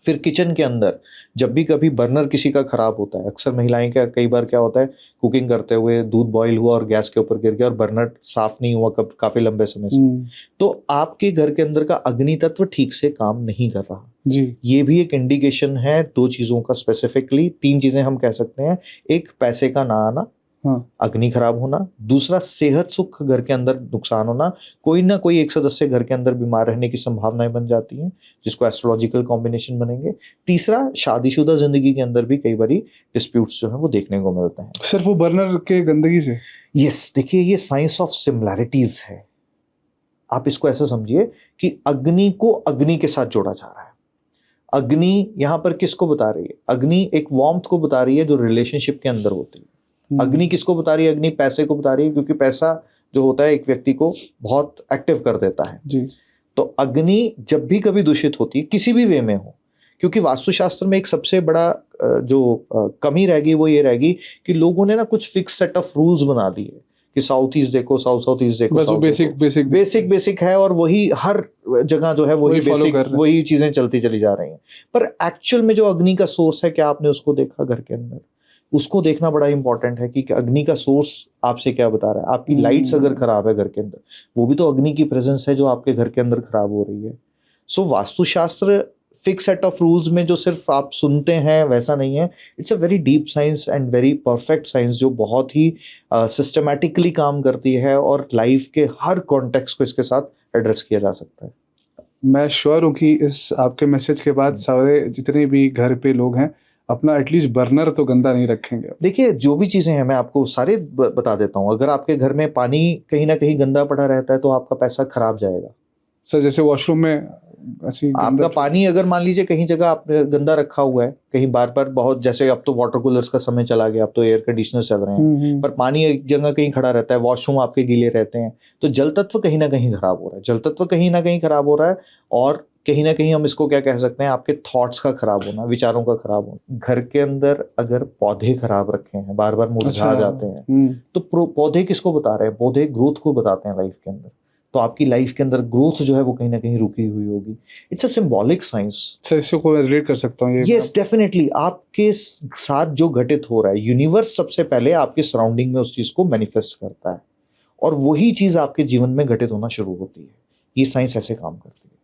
फिर किचन के अंदर जब भी कभी बर्नर किसी का खराब होता है, अक्सर महिलाएं का कई बार क्या होता है, कुकिंग करते हुए दूध बॉईल हुआ और गैस के ऊपर गिर गया और बर्नर साफ नहीं हुआ काफी लंबे समय से, तो आपके घर के अंदर का अग्नि तत्व ठीक से काम नहीं कर रहा जी। ये भी एक इंडिकेशन है 2 चीजों का, स्पेसिफिकली 3 चीजें हम कह सकते हैं। एक, पैसे का ना आना, अग्नि खराब होना। दूसरा, सेहत सुख, घर के अंदर नुकसान होना, कोई ना कोई एक सदस्य घर के अंदर बीमार रहने की संभावनाएं बन जाती हैं, जिसको एस्ट्रोलॉजिकल कॉम्बिनेशन बनेंगे। तीसरा, शादीशुदा जिंदगी के अंदर भी कई बारी डिस्प्यूट्स जो है वो देखने को मिलते हैं, सिर्फ वो बर्नर के गंदगी से। यस, देखिए ये साइंस ऑफ सिमिलैरिटीज है। आप इसको ऐसा समझिए कि अग्नि को अग्नि के साथ जोड़ा जा रहा है। अग्नि यहाँ पर किसको बता रही है? अग्नि एक वार्मथ को बता रही है जो रिलेशनशिप के अंदर होती है। अग्नि किसको बता रही है? अग्नि पैसे को बता रही है, क्योंकि पैसा जो होता है एक व्यक्ति को बहुत एक्टिव कर देता है जी। तो अग्नि जब भी कभी दूषित होती है किसी भी वे में हो, क्योंकि वास्तुशास्त्र में एक सबसे बड़ा जो कमी रहेगी वो ये रहेगी कि लोगों ने ना कुछ फिक्स सेट ऑफ रूल्स बना दिए कि साउथ ईस्ट देखो, साउथ ईस्ट देखो, बस वो बेसिक है, और वही हर जगह जो है वही बेसिक वही चीजें चलती चली जा रही हैं। पर एक्चुअल में जो अग्नि का सोर्स है, क्या आपने उसको देखा घर के अंदर? उसको देखना बड़ा इंपॉर्टेंट है कि अग्नि का सोर्स आपसे क्या बता रहा है। आपकी लाइट्स अगर खराब है घर के अंदर, वो भी तो अग्नि की प्रेजेंस है जो आपके घर के अंदर खराब हो रही है। सो वास्तुशास्त्र फिक्स सेट ऑफ रूल्स में जो सिर्फ आप सुनते हैं वैसा नहीं है। It's a very deep science and very perfect science जो बहुत ही सिस्टमैटिकली काम करती है और लाइफ के हर कॉन्टेक्स्ट को इसके साथ एड्रेस किया जा सकता है। मैं श्योर हूँ कि इस आपके मैसेज के बाद सारे जितने भी घर पे लोग हैं अपना एटलीस्ट बर्नर तो गंदा नहीं रखेंगे। देखिए, जो भी चीज़ें हैं मैं आपको सारे बता देता हूँ। अगर आपके घर में पानी कहीं ना कहीं गंदा पड़ा रहता है तो आपका पैसा खराब जाएगा। सर जैसे वॉशरूम में ऐसी आपका पानी अगर मान लीजिए कहीं जगह आपने गंदा रखा हुआ है, कहीं बार बार बहुत, जैसे अब तो वाटर कूलर्स का समय चला गया, अब तो एयर कंडीशनर चल रहे हैं, पर पानी एक जगह कहीं खड़ा रहता है, वॉशरूम आपके गीले रहते हैं, तो जल तत्व कहीं ना कहीं खराब हो रहा है। जल तत्व कहीं ना कहीं खराब हो रहा है, और कहीं ना कहीं हम इसको क्या कह सकते हैं, आपके थॉट्स का खराब होना, विचारों का खराब होना। घर के अंदर अगर पौधे खराब रखे हैं, बार बार मुरझा जाते हैं, तो पौधे किसको बता रहे हैं? पौधे ग्रोथ को बताते हैं लाइफ के अंदर। तो आपकी लाइफ के अंदर ग्रोथ जो है वो कहीं ना कहीं रुकी हुई होगी। It's a symbolic science. Sir इसको को रिलेट कर सकता हूँ ये। यस, डेफिनेटली आपके साथ जो घटित हो रहा है, यूनिवर्स सबसे पहले आपके सराउंडिंग में उस चीज को मैनिफेस्ट करता है, और वही चीज आपके जीवन में घटित होना शुरू होती है। ये साइंस ऐसे काम करती है।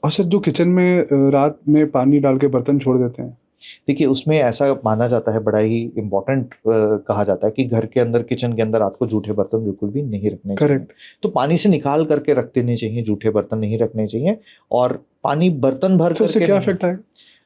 और सर जो किचन में रात में पानी डाल के बर्तन छोड़ देते हैं, देखिए उसमें ऐसा माना जाता है, बड़ा ही इम्पोर्टेंट कहा जाता है कि घर के अंदर, किचन के अंदर रात को जूठे बर्तन बिल्कुल भी नहीं रखने चाहिए। तो पानी से निकाल करके रख देने चाहिए, जूठे बर्तन नहीं रखने चाहिए। और पानी बर्तन भर तो उससे क्या इफेक्ट आएगा?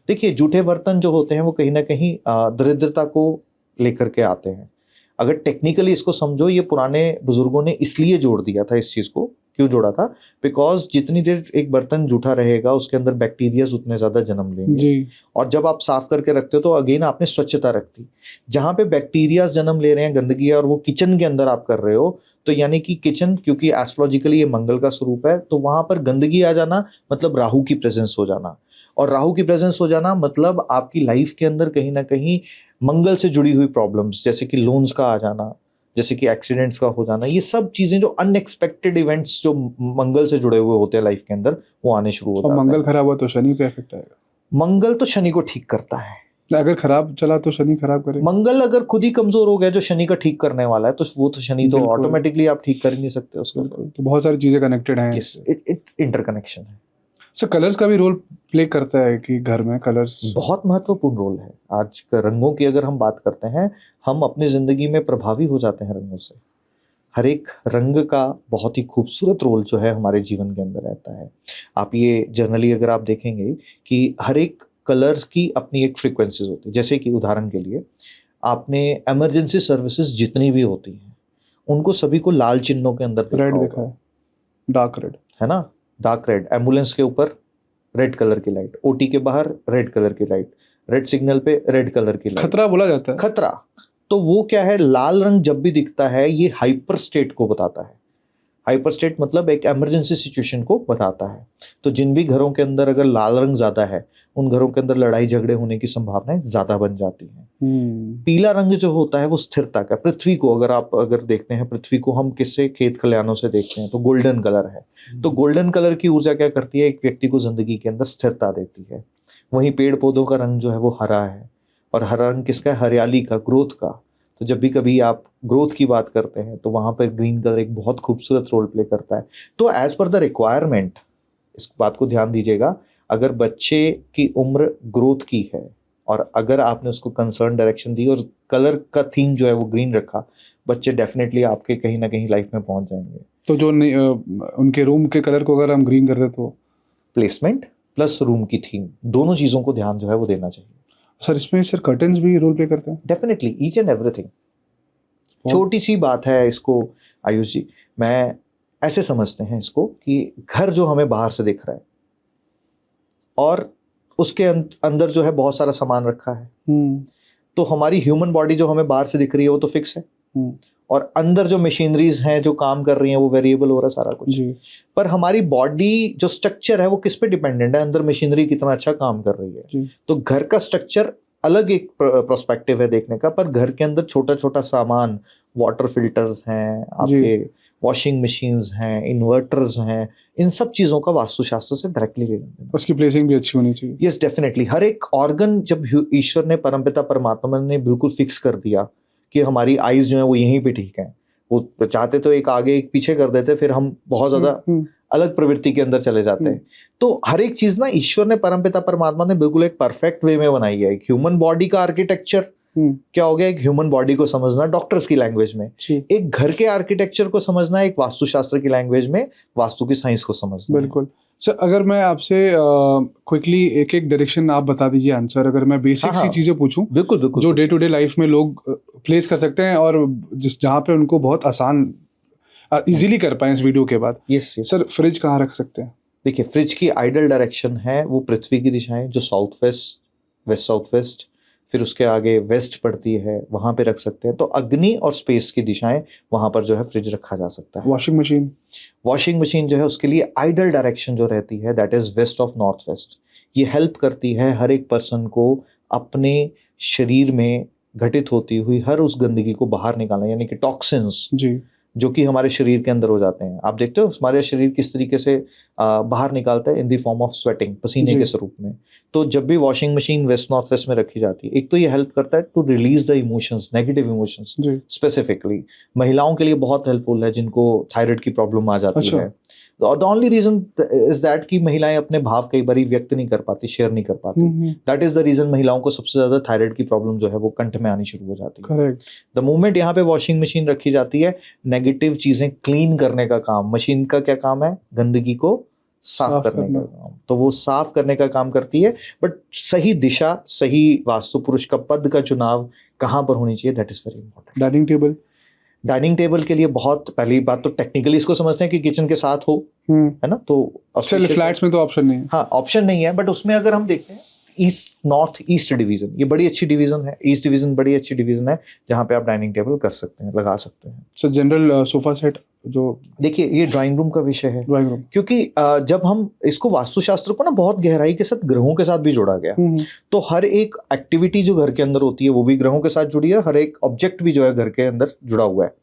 देखिए, जूठे बर्तन जो होते हैं वो कहीं ना कहीं दरिद्रता को लेकर के आते हैं। अगर टेक्निकली इसको समझो, ये पुराने बुजुर्गों ने इसलिए जोड़ दिया था इस चीज को। क्यों जोड़ा था? बिकॉज जितनी देर एक बर्तन जूठा रहेगा उसके अंदर बैक्टीरियाज उतने ज्यादा जन्म लेंगे जी। और जब आप साफ करके रखते हो तो अगेन आपने स्वच्छता रखती। जहां पे बैक्टीरियाज जन्म ले रहे हैं, गंदगी है, और वो किचन के अंदर आप कर रहे हो, तो यानी कि किचन, क्योंकि एस्ट्रोलॉजिकली ये मंगल का स्वरूप है, तो वहां पर गंदगी आ जाना मतलब राहु की प्रेजेंस हो जाना, और राहु की प्रेजेंस हो जाना मतलब आपकी लाइफ के अंदर कहीं ना कहीं मंगल से जुड़ी हुई प्रॉब्लम्स, जैसे कि लोन्स का आ जाना, जैसे कि एक्सीडेंट्स का हो जाना, ये सब चीजें जो अनएक्सपेक्टेड इवेंट्स जो मंगल से जुड़े हुए होते हैं लाइफ के अंदर, वो आने शुरू होता है। और मंगल खराब हुआ तो शनि पे इफेक्ट आएगा। मंगल तो शनि को ठीक करता है। अगर खराब चला तो शनि खराब करेगा। मंगल अगर खुद ही कमजोर हो गया जो शनि का ठीक करने वाला है, तो वो तो शनि तो ऑटोमेटिकली आप ठीक कर ही नहीं सकते उसको। तो बहुत सारी चीजें कनेक्टेड हैं। इट इंटरकनेक्शन है। सर कलर्स का भी रोल प्ले करता है कि घर में कलर्स बहुत महत्वपूर्ण रोल है। आज रंगों की अगर हम बात करते हैं, हम अपनी जिंदगी में प्रभावी हो जाते हैं रंगों से। हर एक रंग का बहुत ही खूबसूरत रोल जो है हमारे जीवन के अंदर रहता है। आप ये जनरली अगर आप देखेंगे कि हर एक कलर्स की अपनी एक फ्रीक्वेंसीज होती है। जैसे कि उदाहरण के लिए आपने इमरजेंसी सर्विसेज जितनी भी होती हैं उनको सभी को लाल चिन्हों के अंदर रेड देखा है, डार्क रेड है ना, डार्क रेड। एम्बुलेंस के ऊपर रेड कलर की लाइट, ओटी के बाहर रेड कलर की लाइट, रेड सिग्नल पे रेड कलर की लाइट। खतरा बोला जाता है। खतरा, तो वो क्या है, लाल रंग जब भी दिखता है ये हाइपर स्टेट को बताता है। हाइपर स्टेट मतलब एक इमरजेंसी सिचुएशन को बताता है। तो जिन भी घरों के अंदर अगर लाल रंग ज्यादा है, उन घरों के अंदर लड़ाई झगड़े होने की संभावनाएं ज्यादा बन जाती हैं। पीला रंग जो होता है वो स्थिरता का, पृथ्वी को अगर देखते हैं, पृथ्वी को हम किससे, खेत खलिहानों से देखते हैं, तो गोल्डन कलर है। तो गोल्डन कलर की ऊर्जा क्या करती है, एक व्यक्ति को जिंदगी के अंदर स्थिरता देती है। वहीं पेड़ पौधों का रंग जो है वो हरा है, और हरा रंग किसका है, हरियाली का, ग्रोथ का। तो जब भी कभी आप ग्रोथ की बात करते हैं तो वहां पर ग्रीन कलर एक बहुत खूबसूरत रोल प्ले करता है। तो एज पर द रिक्वायरमेंट, इस बात को ध्यान दीजिएगा, अगर बच्चे की उम्र ग्रोथ की है और अगर आपने उसको कंसर्न डायरेक्शन दी और कलर का थीम जो है वो ग्रीन रखा, बच्चे डेफिनेटली आपके कहीं ना कहीं लाइफ में पहुंच जाएंगे। तो जो उनके रूम के कलर को अगर हम ग्रीन कर दे तो प्लेसमेंट प्लस रूम की थीम, दोनों चीजों को ध्यान जो है वो देना चाहिए। सर इसमें सर कर्टन्स भी रोल प्ले करते हैं? Definitely, each and everything. छोटी सी बात है इसको आयुष जी, मैं ऐसे समझते हैं इसको कि घर जो हमें बाहर से दिख रहा है और उसके अंदर जो है बहुत सारा सामान रखा है। तो हमारी ह्यूमन बॉडी जो हमें बाहर से दिख रही है वो तो फिक्स है, और अंदर जो मशीनरीज हैं जो काम कर रही हैं वो वेरिएबल हो रहा है सारा कुछ जी। पर हमारी बॉडी जो स्ट्रक्चर है वो किस पे डिपेंडेंट है, अंदर मशीनरी कितना अच्छा काम कर रही है जी। तो घर का स्ट्रक्चर अलग एक प्रोस्पेक्टिव है देखने का, पर घर के अंदर छोटा छोटा सामान, वाटर फिल्टर्स हैं आपके, वॉशिंग मशीन्स हैं, इन्वर्टर्स हैं, इन सब चीजों का वास्तुशास्त्र से डायरेक्टली लेना देना। उसकी प्लेसिंग भी अच्छी होनी चाहिए। Yes definitely. हर एक ऑर्गन जब ईश्वर ने, परमपिता परमात्मा ने बिल्कुल फिक्स कर दिया कि हमारी आईज जो है वो यहीं पे ठीक है, वो चाहते तो एक आगे एक पीछे कर देते, फिर हम बहुत ज्यादा अलग प्रवृत्ति के अंदर चले जाते हैं। तो हर एक चीज ना ईश्वर ने, परमपिता परमात्मा ने बिल्कुल एक परफेक्ट वे में बनाई है। एक ह्यूमन बॉडी का आर्किटेक्चर क्या हो गया, एक ह्यूमन बॉडी को समझना डॉक्टर्स की लैंग्वेज में, एक घर के आर्किटेक्चर को समझना एक वास्तुशास्त्र की लैंग्वेज में, वास्तु की साइंस को समझना। बिल्कुल सर, अगर मैं आपसे क्विकली एक एक डायरेक्शन आप बता दीजिए आंसर, अगर मैं बेसिक सी चीजें पूछूं बिल्कुल बिल्कुल जो डे टू डे लाइफ में लोग प्लेस कर सकते हैं और जहाँ पे उनको बहुत आसान इजीली कर पाए इस वीडियो के बाद। यस सर, फ्रिज कहाँ रख सकते हैं? देखिए, फ्रिज की आइडल डायरेक्शन है वो पृथ्वी की दिशाएं, जो south west, waste south waste, फिर उसके आगे वेस्ट पड़ती है, वहां पे रख सकते हैं। तो अग्नि और स्पेस की दिशाएं, वहां पर जो है फ्रिज रखा जा सकता है। वॉशिंग मशीन, वॉशिंग मशीन जो है उसके लिए आइडल डायरेक्शन जो रहती है that is west of north west. ये हेल्प करती है हर एक पर्सन को अपने शरीर में घटित होती हुई हर उस गंदगी को बाहर निकालना, यानी कि टॉक्सिन्स जी, जो कि हमारे शरीर के अंदर हो जाते हैं। आप देखते हो हमारे शरीर किस तरीके से बाहर निकालता है, in the form of sweating, पसीने के स्वरूप में। तो जब भी washing machine waste north waste में रखी जाती है, एक तो ये हेल्प करता है to release the emotions, negative emotions. Specifically महिलाओं के लिए बहुत हेल्पफुल है जिनको थायराइड की प्रॉब्लम आ जाती है। The only reason is that कि महिलाएं अपने भाव कई बार व्यक्त नहीं कर पाती, शेयर नहीं कर पाती। दैट इज द रीजन महिलाओं को सबसे ज्यादा थायराइड की प्रॉब्लम जो है वो कंठ में आनी शुरू हो जाती है। करेक्ट। द मोमेंट यहाँ पे वॉशिंग मशीन रखी जाती है, नेगेटिव चीजें क्लीन करने का काम, मशीन का क्या काम है, गंदगी को साफ करने का काम, तो वो साफ करने का काम करती है। बट सही दिशा, सही वास्तु पुरुष का पद का चुनाव कहाँ पर होनी चाहिए, that is very important. Dining table, dining table के लिए बहुत पहली बात तो टेक्निकली इसको समझते हैं कि किचन के साथ हो, है ना। तो फ्लैट्स में तो ऑप्शन नहीं है। हाँ, ऑप्शन नहीं है, बट उसमें अगर हम देखते हैं ईस्ट नॉर्थ ईस्ट डिवीजन, ये बड़ी अच्छी डिवीजन है। ईस्ट डिवीजन बड़ी अच्छी डिवीजन है जहाँ पे आप डाइनिंग टेबल कर सकते हैं, लगा सकते हैं। सर, जनरल सोफा सेट जो, देखिए ये ड्राइंग रूम का विषय है, ड्राइंग रूम, क्योंकि जब हम इसको वास्तुशास्त्र को ना बहुत गहराई के साथ ग्रहों के साथ भी जोड़ा गया, तो हर एक एक्टिविटी जो घर के अंदर होती है वो भी ग्रहों के साथ जुड़ी है, हर एक ऑब्जेक्ट भी जो है घर के अंदर जुड़ा हुआ है।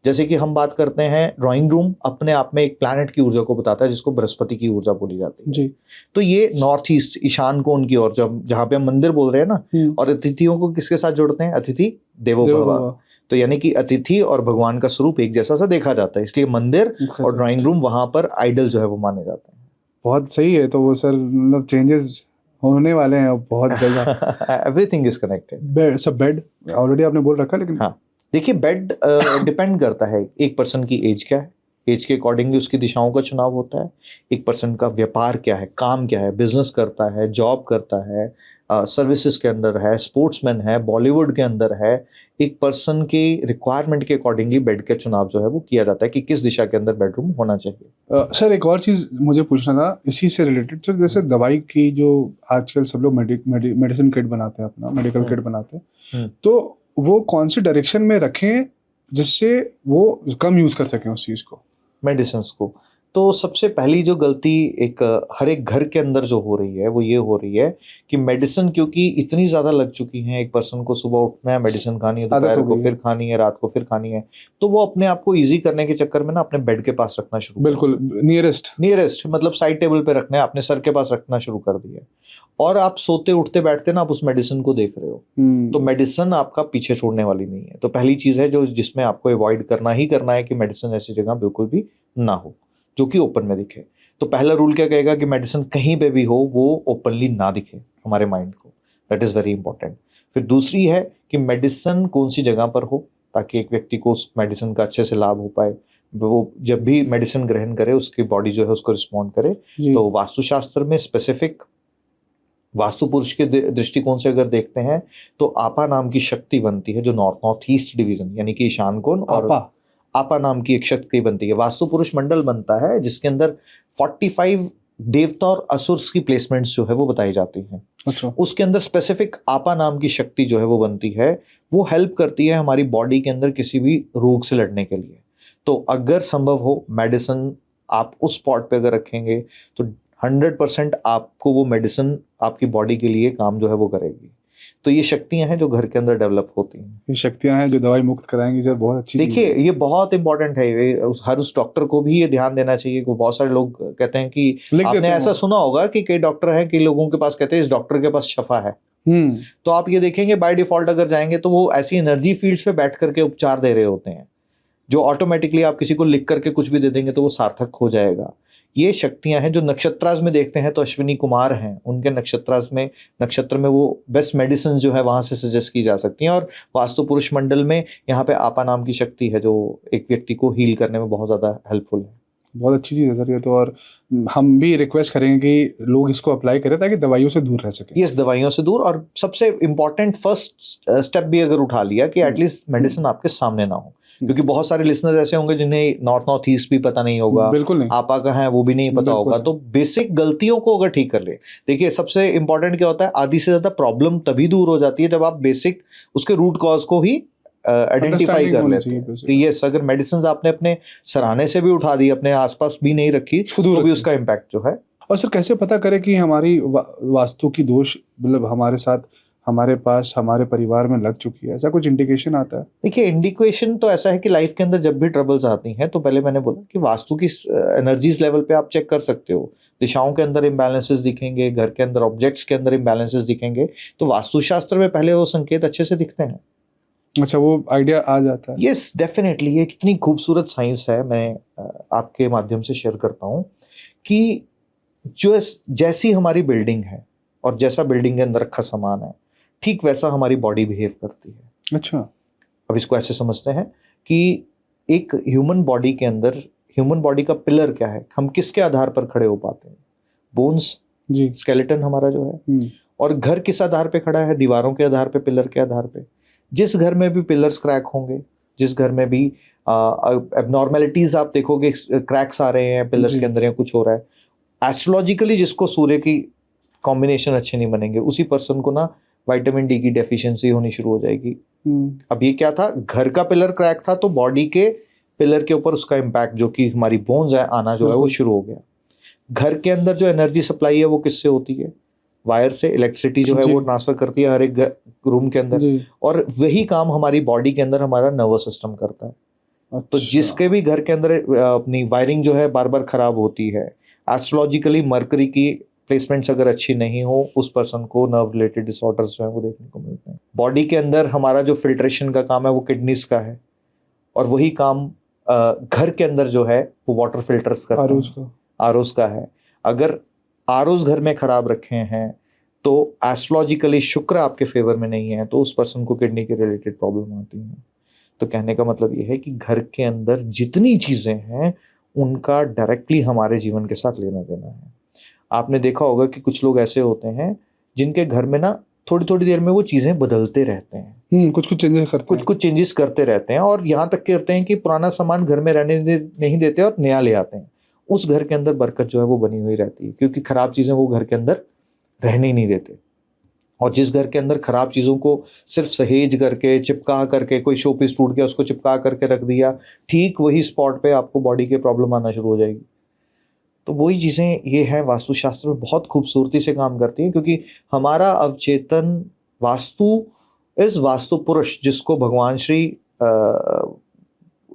जैसे कि हम बात करते हैं, ड्राइंग रूम अपने आप में एक प्लैनेट की ऊर्जा को बताता है जिसको बृहस्पति की ऊर्जा बोली जाती है जी। तो ये नॉर्थ ईस्ट, ईशान कोण की ओर, जब जहाँ पे हम मंदिर बोल रहे हैं ना, और अतिथियों को किसके साथ जोड़ते हैं, अतिथि देवो भव। तो यानी कि अतिथि और भगवान का स्वरूप एक जैसा सा देखा जाता है, इसलिए मंदिर और ड्राइंग रूम वहां पर आइडल जो है वो माने जाते हैं। बहुत सही है। तो वो सर मतलब चेंजेस होने वाले हैं बहुत ज्यादा। Everything is connected. बेड, सब बेड ऑलरेडी आपने बोल रखा, लेकिन हाँ देखिए, बेड डिपेंड करता है एक पर्सन की एज क्या है, एज के अकॉर्डिंगली उसकी दिशाओं का चुनाव होता है। एक पर्सन का व्यापार क्या है, काम क्या है, बिजनेस करता है, जॉब करता है, सर्विसेज के अंदर है, स्पोर्ट्समैन है, बॉलीवुड के अंदर है, एक पर्सन के रिक्वायरमेंट के अकॉर्डिंगली बेड का चुनाव जो है वो किया जाता है कि किस दिशा के अंदर बेडरूम होना चाहिए। सर, एक और चीज़ मुझे पूछना था इसी से रिलेटेड। सर, जैसे दवाई की जो आजकल सब लोग मेडिसिन किट बनाते हैं, अपना मेडिकल किट बनाते हैं, तो वो कौन सी डायरेक्शन में रखें जिससे वो कम यूज़ कर सकें उस चीज़ को, मेडिसिन को? तो सबसे पहली जो गलती एक हर एक घर के अंदर जो हो रही है वो ये हो रही है कि मेडिसिन क्योंकि इतनी ज़्यादा लग चुकी हैं, एक पर्सन को सुबह उठना है, मेडिसिन खानी है, दोपहर को फिर खानी है, रात को फिर खानी है, तो वो अपने आप को ईजी करने के चक्कर में ना अपने बेड के पास रखना शुरू, बिल्कुल नियरेस्ट मतलब साइड टेबल पे रखना है, अपने सर के पास रखना शुरू कर दिया। और आप सोते उठते बैठते ना आप उस मेडिसिन को देख रहे हो, तो मेडिसिन आपका पीछे छोड़ने वाली नहीं है। तो पहली चीज़ है जो जिसमें आपको अवॉइड करना ही करना है कि मेडिसिन ऐसी जगह बिल्कुल भी ना हो जो कि ओपन में दिखे। तो पहला रूल क्या कहेगा कि मेडिसिन कहीं पे भी हो वो ओपनली ना दिखे हमारे माइंड को, दैट इज़ वेरी इंपॉर्टेंट। फिर दूसरी है कि मेडिसिन कौन सी जगह पर हो ताकि एक व्यक्ति को उस मेडिसिन का अच्छे से लाभ हो पाए, वो जब भी मेडिसिन ग्रहण करे उसकी बॉडी जो है उसको रिस्पॉन्ड करे। तो वास्तुशास्त्र में स्पेसिफिक वास्तु पुरुष के दृष्टिकोण से अगर देखते हैं तो आपा नाम की शक्ति बनती है जो नॉर्थ ईस्ट डिवीजन यानी कि ईशान कोण, और आपा नाम की एक शक्ति बनती है। वास्तु पुरुष मंडल बनता है जिसके अंदर 45 देवता और असुर्स की प्लेसमेंट्स जो है वो बताई जाती हैं। अच्छा। उसके अंदर स्पेसिफिक आपा नाम की शक्ति जो है वो बनती है, वो हेल्प करती है हमारी बॉडी के अंदर किसी भी रोग से लड़ने के लिए। तो अगर संभव हो मेडिसिन आप उस स्पॉट पे अगर रखेंगे तो 100% आपको वो मेडिसिन आपकी बॉडी के लिए काम जो है वो करेगी। तो ये शक्तियां हैं जो घर के अंदर डेवलप होती हैं। ये शक्तियां हैं जो दवाई मुक्त कराएंगी सर, बहुत अच्छी चीज़ देखिए है। ये बहुत इंपॉर्टेंट है, हर उस डॉक्टर को भी ये ध्यान देना चाहिए कि बहुत सारे लोग कहते हैं कि लिख आपने देते हैं ऐसा वो। सुना होगा कि कई डॉक्टर हैं, कई लोगों के पास कहते हैं इस डॉक्टर के पास शफा है। तो आप ये देखेंगे बाय डिफॉल्ट अगर जाएंगे तो वो ऐसी एनर्जी फील्ड्स पे बैठ करके उपचार दे रहे होते हैं जो ऑटोमेटिकली आप किसी को लिख करके कुछ भी दे देंगे तो वो सार्थक हो जाएगा। ये शक्तियां हैं जो नक्षत्राज में देखते हैं तो अश्विनी कुमार हैं, उनके नक्षत्र में वो बेस्ट मेडिसिन जो है वहां से सजेस्ट की जा सकती हैं। और वास्तु पुरुष मंडल में यहाँ पे आपा नाम की शक्ति है जो एक व्यक्ति को हील करने में बहुत ज्यादा हेल्पफुल है। बहुत अच्छी चीज़ है सर ये तो। और हम भी रिक्वेस्ट करेंगे कि लोग इसको अप्लाई करें ताकि दवाइयों से दूर रह सकें। यस, दवाइयों से दूर, और सबसे इंपॉर्टेंट फर्स्ट स्टेप भी अगर उठा लिया कि एटलीस्ट मेडिसिन आपके सामने ना हो, क्योंकि बहुत सारे लिसनर्स ऐसे होंगे जिन्हें नॉर्थ ईस्ट भी पता नहीं होगा, बिल्कुल नहीं। आपा कहाँ है वो भी नहीं पता बिल्कुल होगा। नहीं। तो बेसिक गलतियों को अगर ठीक कर ले, देखिए सबसे इंपॉर्टेंट क्या होता है, आधी से ज्यादा प्रॉब्लम तभी दूर हो जाती है जब आप बेसिक उसके रूट कॉज को ही आइडेंटिफाई Understanding कर होनी लेते चाहिए हैं। basic। तो यस, अगर मेडिसिन आपने अपने सराहने से भी उठा दी, अपने आसपास भी नहीं रखी, उसको दूर तो भी रखें। उसका इम्पैक्ट जो है। और सर कैसे पता करें कि हमारी वास्तु की दोष मतलब हमारे साथ, हमारे पास, हमारे परिवार में लग चुकी है, ऐसा कुछ इंडिकेशन आता है? देखिए इंडिकेशन तो ऐसा है कि लाइफ के अंदर जब भी ट्रबल्स आती हैं तो पहले मैंने बोला कि वास्तु की एनर्जीज लेवल पे आप चेक कर सकते हो। दिशाओं के अंदर इम्बैलेंसेस दिखेंगे, घर के अंदर ऑब्जेक्ट्स के अंदर इम्बैलेंसेस दिखेंगे, तो वास्तुशास्त्र में पहले वो संकेत अच्छे से दिखते हैं। अच्छा, वो आइडिया आ जाता है। यस डेफिनेटली, ये कितनी खूबसूरत साइंस है, मैं आपके माध्यम से शेयर करता हूँ कि जो जैसी हमारी बिल्डिंग है और जैसा बिल्डिंग के अंदर रखा सामान है, ठीक वैसा हमारी बॉडी बिहेव करती है। अच्छा। अब इसको ऐसे समझते हैं कि एक ह्यूमन बॉडी के अंदर, ह्यूमन बॉडी का पिलर क्या है, हम किसके आधार पर खड़े हो पाते हैं? बोन्स, जी। स्केलेटन हमारा जो है। और घर किस आधार पे खड़ा है? दीवारों के आधार पे, पिलर के आधार पे। जिस घर में भी पिलर्स क्रैक होंगे, जिस घर में भी एबनॉर्मेलिटीज आप देखोगे, क्रैक्स आ रहे हैं पिलर्स जी। के अंदर या कुछ हो रहा है, एस्ट्रोलॉजिकली जिसको सूर्य की कॉम्बिनेशन अच्छे नहीं बनेंगे, उसी पर्सन को ना विटामिन डी की डेफिशिएंसी होनी शुरू हो जाएगी। अब ये क्या था, घर का पिलर क्रैक था तो बॉडी के पिलर के ऊपर उसका इम्पैक्ट जो कि हमारी बोन्स है आना जो है वो शुरू हो गया। घर के अंदर जो एनर्जी सप्लाई है वो किससे होती है? वायर से। इलेक्ट्रिसिटी जो है वो ट्रांसफर करती है हर एक रूम के अंदर, और वही काम हमारी बॉडी के अंदर हमारा नर्वस सिस्टम करता है। अच्छा। तो जिसके भी घर के अंदर अपनी वायरिंग जो है बार बार खराब होती है, एस्ट्रोलॉजिकली मरकरी की प्लेसमेंट्स अगर अच्छी नहीं हो, उस पर्सन को नर्व रिलेटेड डिसऑर्डर्स जो है वो देखने को मिलते हैं। बॉडी के अंदर हमारा जो फिल्ट्रेशन का काम है वो किडनीज का है, और वही काम घर के अंदर जो है वो वाटर फिल्टर्स करते हैं, आरओज का है। अगर आरओज घर में खराब रखे हैं तो एस्ट्रोलॉजिकली शुक्र आपके फेवर में नहीं है तो उस पर्सन को किडनी के रिलेटेड प्रॉब्लम आती है। तो कहने का मतलब ये है कि घर के अंदर जितनी चीजें हैं उनका डायरेक्टली हमारे जीवन के साथ लेना देना है। आपने देखा होगा कि कुछ लोग ऐसे होते हैं जिनके घर में ना थोड़ी थोड़ी देर में वो चीजें बदलते रहते हैं, कुछ कुछ चेंजेस करते रहते हैं, और यहाँ तक करते हैं कि पुराना सामान घर में रहने नहीं देते और नया ले आते हैं। उस घर के अंदर बरकत जो है वो बनी हुई रहती है, क्योंकि खराब चीजें वो घर के अंदर रहने ही नहीं देते। और जिस घर के अंदर खराब चीजों को सिर्फ सहेज करके, चिपका करके, कोई शो पीस टूट गया उसको चिपका करके रख दिया, ठीक वही स्पॉट पे आपको बॉडी के प्रॉब्लम आना शुरू हो जाएगी। तो वही चीजें ये है वास्तुशास्त्र में बहुत खूबसूरती से काम करती हैं, क्योंकि हमारा अवचेतन वास्तु वास्तु पुरुष, जिसको भगवान श्री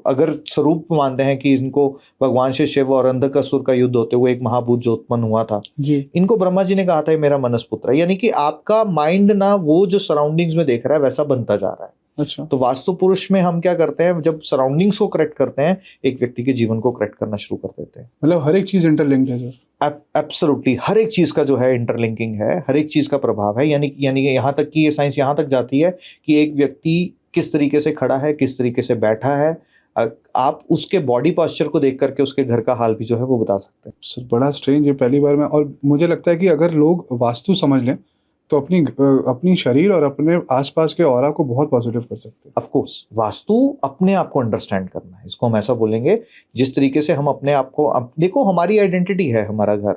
अगर स्वरूप मानते हैं कि इनको भगवान श्री शिव और अंधकासुर का युद्ध होते हुए एक महाभूत जो उत्पन्न हुआ था जी। इनको ब्रह्मा जी ने कहा था मेरा मनस पुत्र है, यानी कि आपका माइंड ना वो जो सराउंडिंग्स में देख रहा है वैसा बनता जा रहा है। अच्छा। तो वास्तु पुरुष में हम क्या करते हैं, जब सराउंडिंग्स को करेक्ट करते हैं, एक व्यक्ति के जीवन को करेक्ट करना शुरू कर देते हैं। मतलब हर एक चीज इंटरलिंक्ड है सर। एब्सोल्युटली हर एक चीज का जो है इंटरलिंकिंग है, हर एक चीज का प्रभाव है। यानी यहाँ तक कि ये साइंस यहाँ तक जाती है कि एक व्यक्ति किस तरीके से खड़ा है, किस तरीके से बैठा है, आप उसके बॉडी पोस्चर को देख करके उसके घर का हाल भी जो है वो बता सकते हैं। सर बड़ा स्ट्रेंज है, पहली बार में। और मुझे लगता है कि अगर लोग वास्तु समझ लें तो अपनी शरीर और अपने आसपास के ऑरा को बहुत पॉजिटिव कर सकते हैं। ऑफ कोर्स वास्तु अपने आप को अंडरस्टैंड करना है, इसको हम ऐसा बोलेंगे जिस तरीके से हम अपने आप को, देखो हमारी आइडेंटिटी है हमारा घर,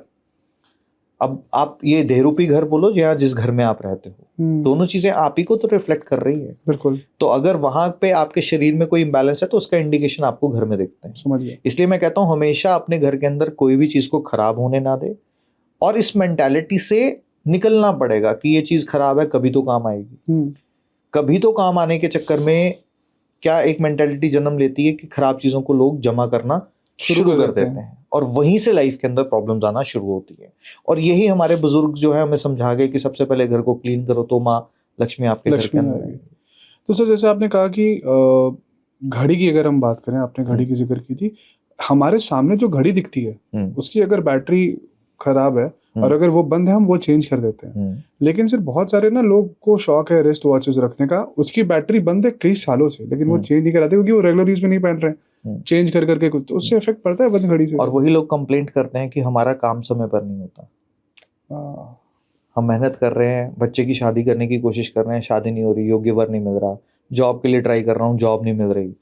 अब आप ये देहरूपी घर बोलो या जिस घर में आप रहते हो, दोनों चीजें आप ही को तो रिफ्लेक्ट कर रही है। बिल्कुल। तो अगर वहां पे आपके शरीर में कोई इम्बैलेंस है तो उसका इंडिकेशन आपको घर में दिखते हैं। समझ गया। इसलिए मैं कहता हूं हमेशा अपने घर के अंदर कोई भी चीज को खराब होने ना दे, और इस मेंटालिटी से निकलना पड़ेगा कि ये चीज खराब है कभी तो काम आएगी। कभी तो काम आने के चक्कर में क्या एक मेंटालिटी जन्म लेती है कि खराब चीजों को लोग जमा करना शुरू कर देते हैं, और वहीं से लाइफ के अंदर प्रॉब्लम्स आना शुरू होती है। और यही हमारे बुजुर्ग जो है हमें समझा गए कि सबसे पहले घर को क्लीन करो तो माँ लक्ष्मी आपके घर के अंदर आएगी। तो सर जैसे आपने कहा कि घड़ी की अगर हम बात करें, आपने घड़ी की जिक्र की थी, हमारे सामने जो घड़ी दिखती है उसकी अगर बैटरी खराब है और अगर वो बंद है हम वो चेंज कर देते हैं, लेकिन सिर्फ बहुत सारे ना लोग को शौक है रिस्ट वॉचेस रखने का, उसकी बैटरी बंद है कई सालों से लेकिन वो चेंज नहीं कराते क्योंकि वो रेगुलर यूज में नहीं पहन रहे हैं, चेंज कर करके कुछ, तो उससे इफेक्ट पड़ता है बंद घड़ी से। और वही लोग कंप्लेंट करते हैं कि हमारा काम समय पर नहीं होता। हम मेहनत कर रहे हैं, बच्चे की शादी करने की कोशिश कर रहे हैं, शादी नहीं हो रही, योग्य वर नहीं मिल रहा, जॉब के लिए ट्राई कर रहा हूँ, जॉब नहीं मिल रही,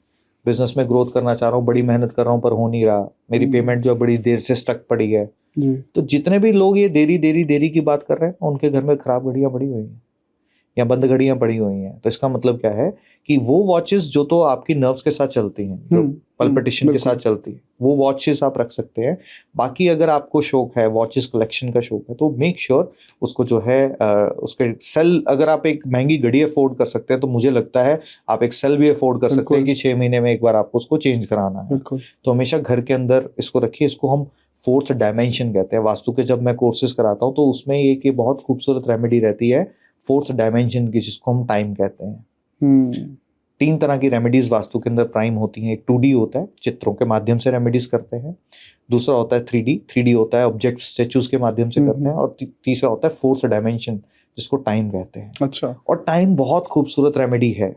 बिजनेस में ग्रोथ करना चाह रहा हूँ, बड़ी मेहनत कर रहा हूँ पर हो नहीं रहा, मेरी पेमेंट जो बड़ी देर से स्टक पड़ी है। तो जितने भी लोग ये देरी की बात कर रहे हैं उनके घर में खराब घड़ियां पड़ी हुई हैं या बंद घड़ियां पड़ी हुई हैं। तो इसका मतलब क्या है कि वो वॉचेस जो तो आपकी नर्व्स के साथ चलती हैं, जो पल्पिटेशन के साथ चलती है, वो वॉचेस आप रख सकते हैं। बाकी अगर आपको शौक है, वॉचेस कलेक्शन का शौक है, तो मेक श्योर उसको जो है उसके सेल, अगर आप एक महंगी घड़ी अफोर्ड कर सकते हैं तो मुझे लगता है आप एक सेल भी अफोर्ड कर सकते हैं कि 6 महीने में एक बार आपको उसको चेंज कराना है। तो हमेशा घर के अंदर इसको रखिए। इसको हम फोर्थ डायमेंशन कहते हैं वास्तु के। जब मैं कोर्सेज कराता हूँ तो उसमें एक बहुत खूबसूरत रेमेडी रहती है फोर्थ डायमेंशन की, जिसको हम टाइम कहते हैं। 3 तरह की रेमेडीज वास्तु के अंदर प्राइम होती हैं। एक 2D होता है, चित्रों के माध्यम से रेमेडीज करते हैं। दूसरा होता है 3D होता है, ऑब्जेक्ट स्टेचूज के माध्यम से करते हैं। और तीसरा होता है फोर्थ डायमेंशन, जिसको टाइम कहते हैं। अच्छा। और टाइम बहुत खूबसूरत रेमेडी है।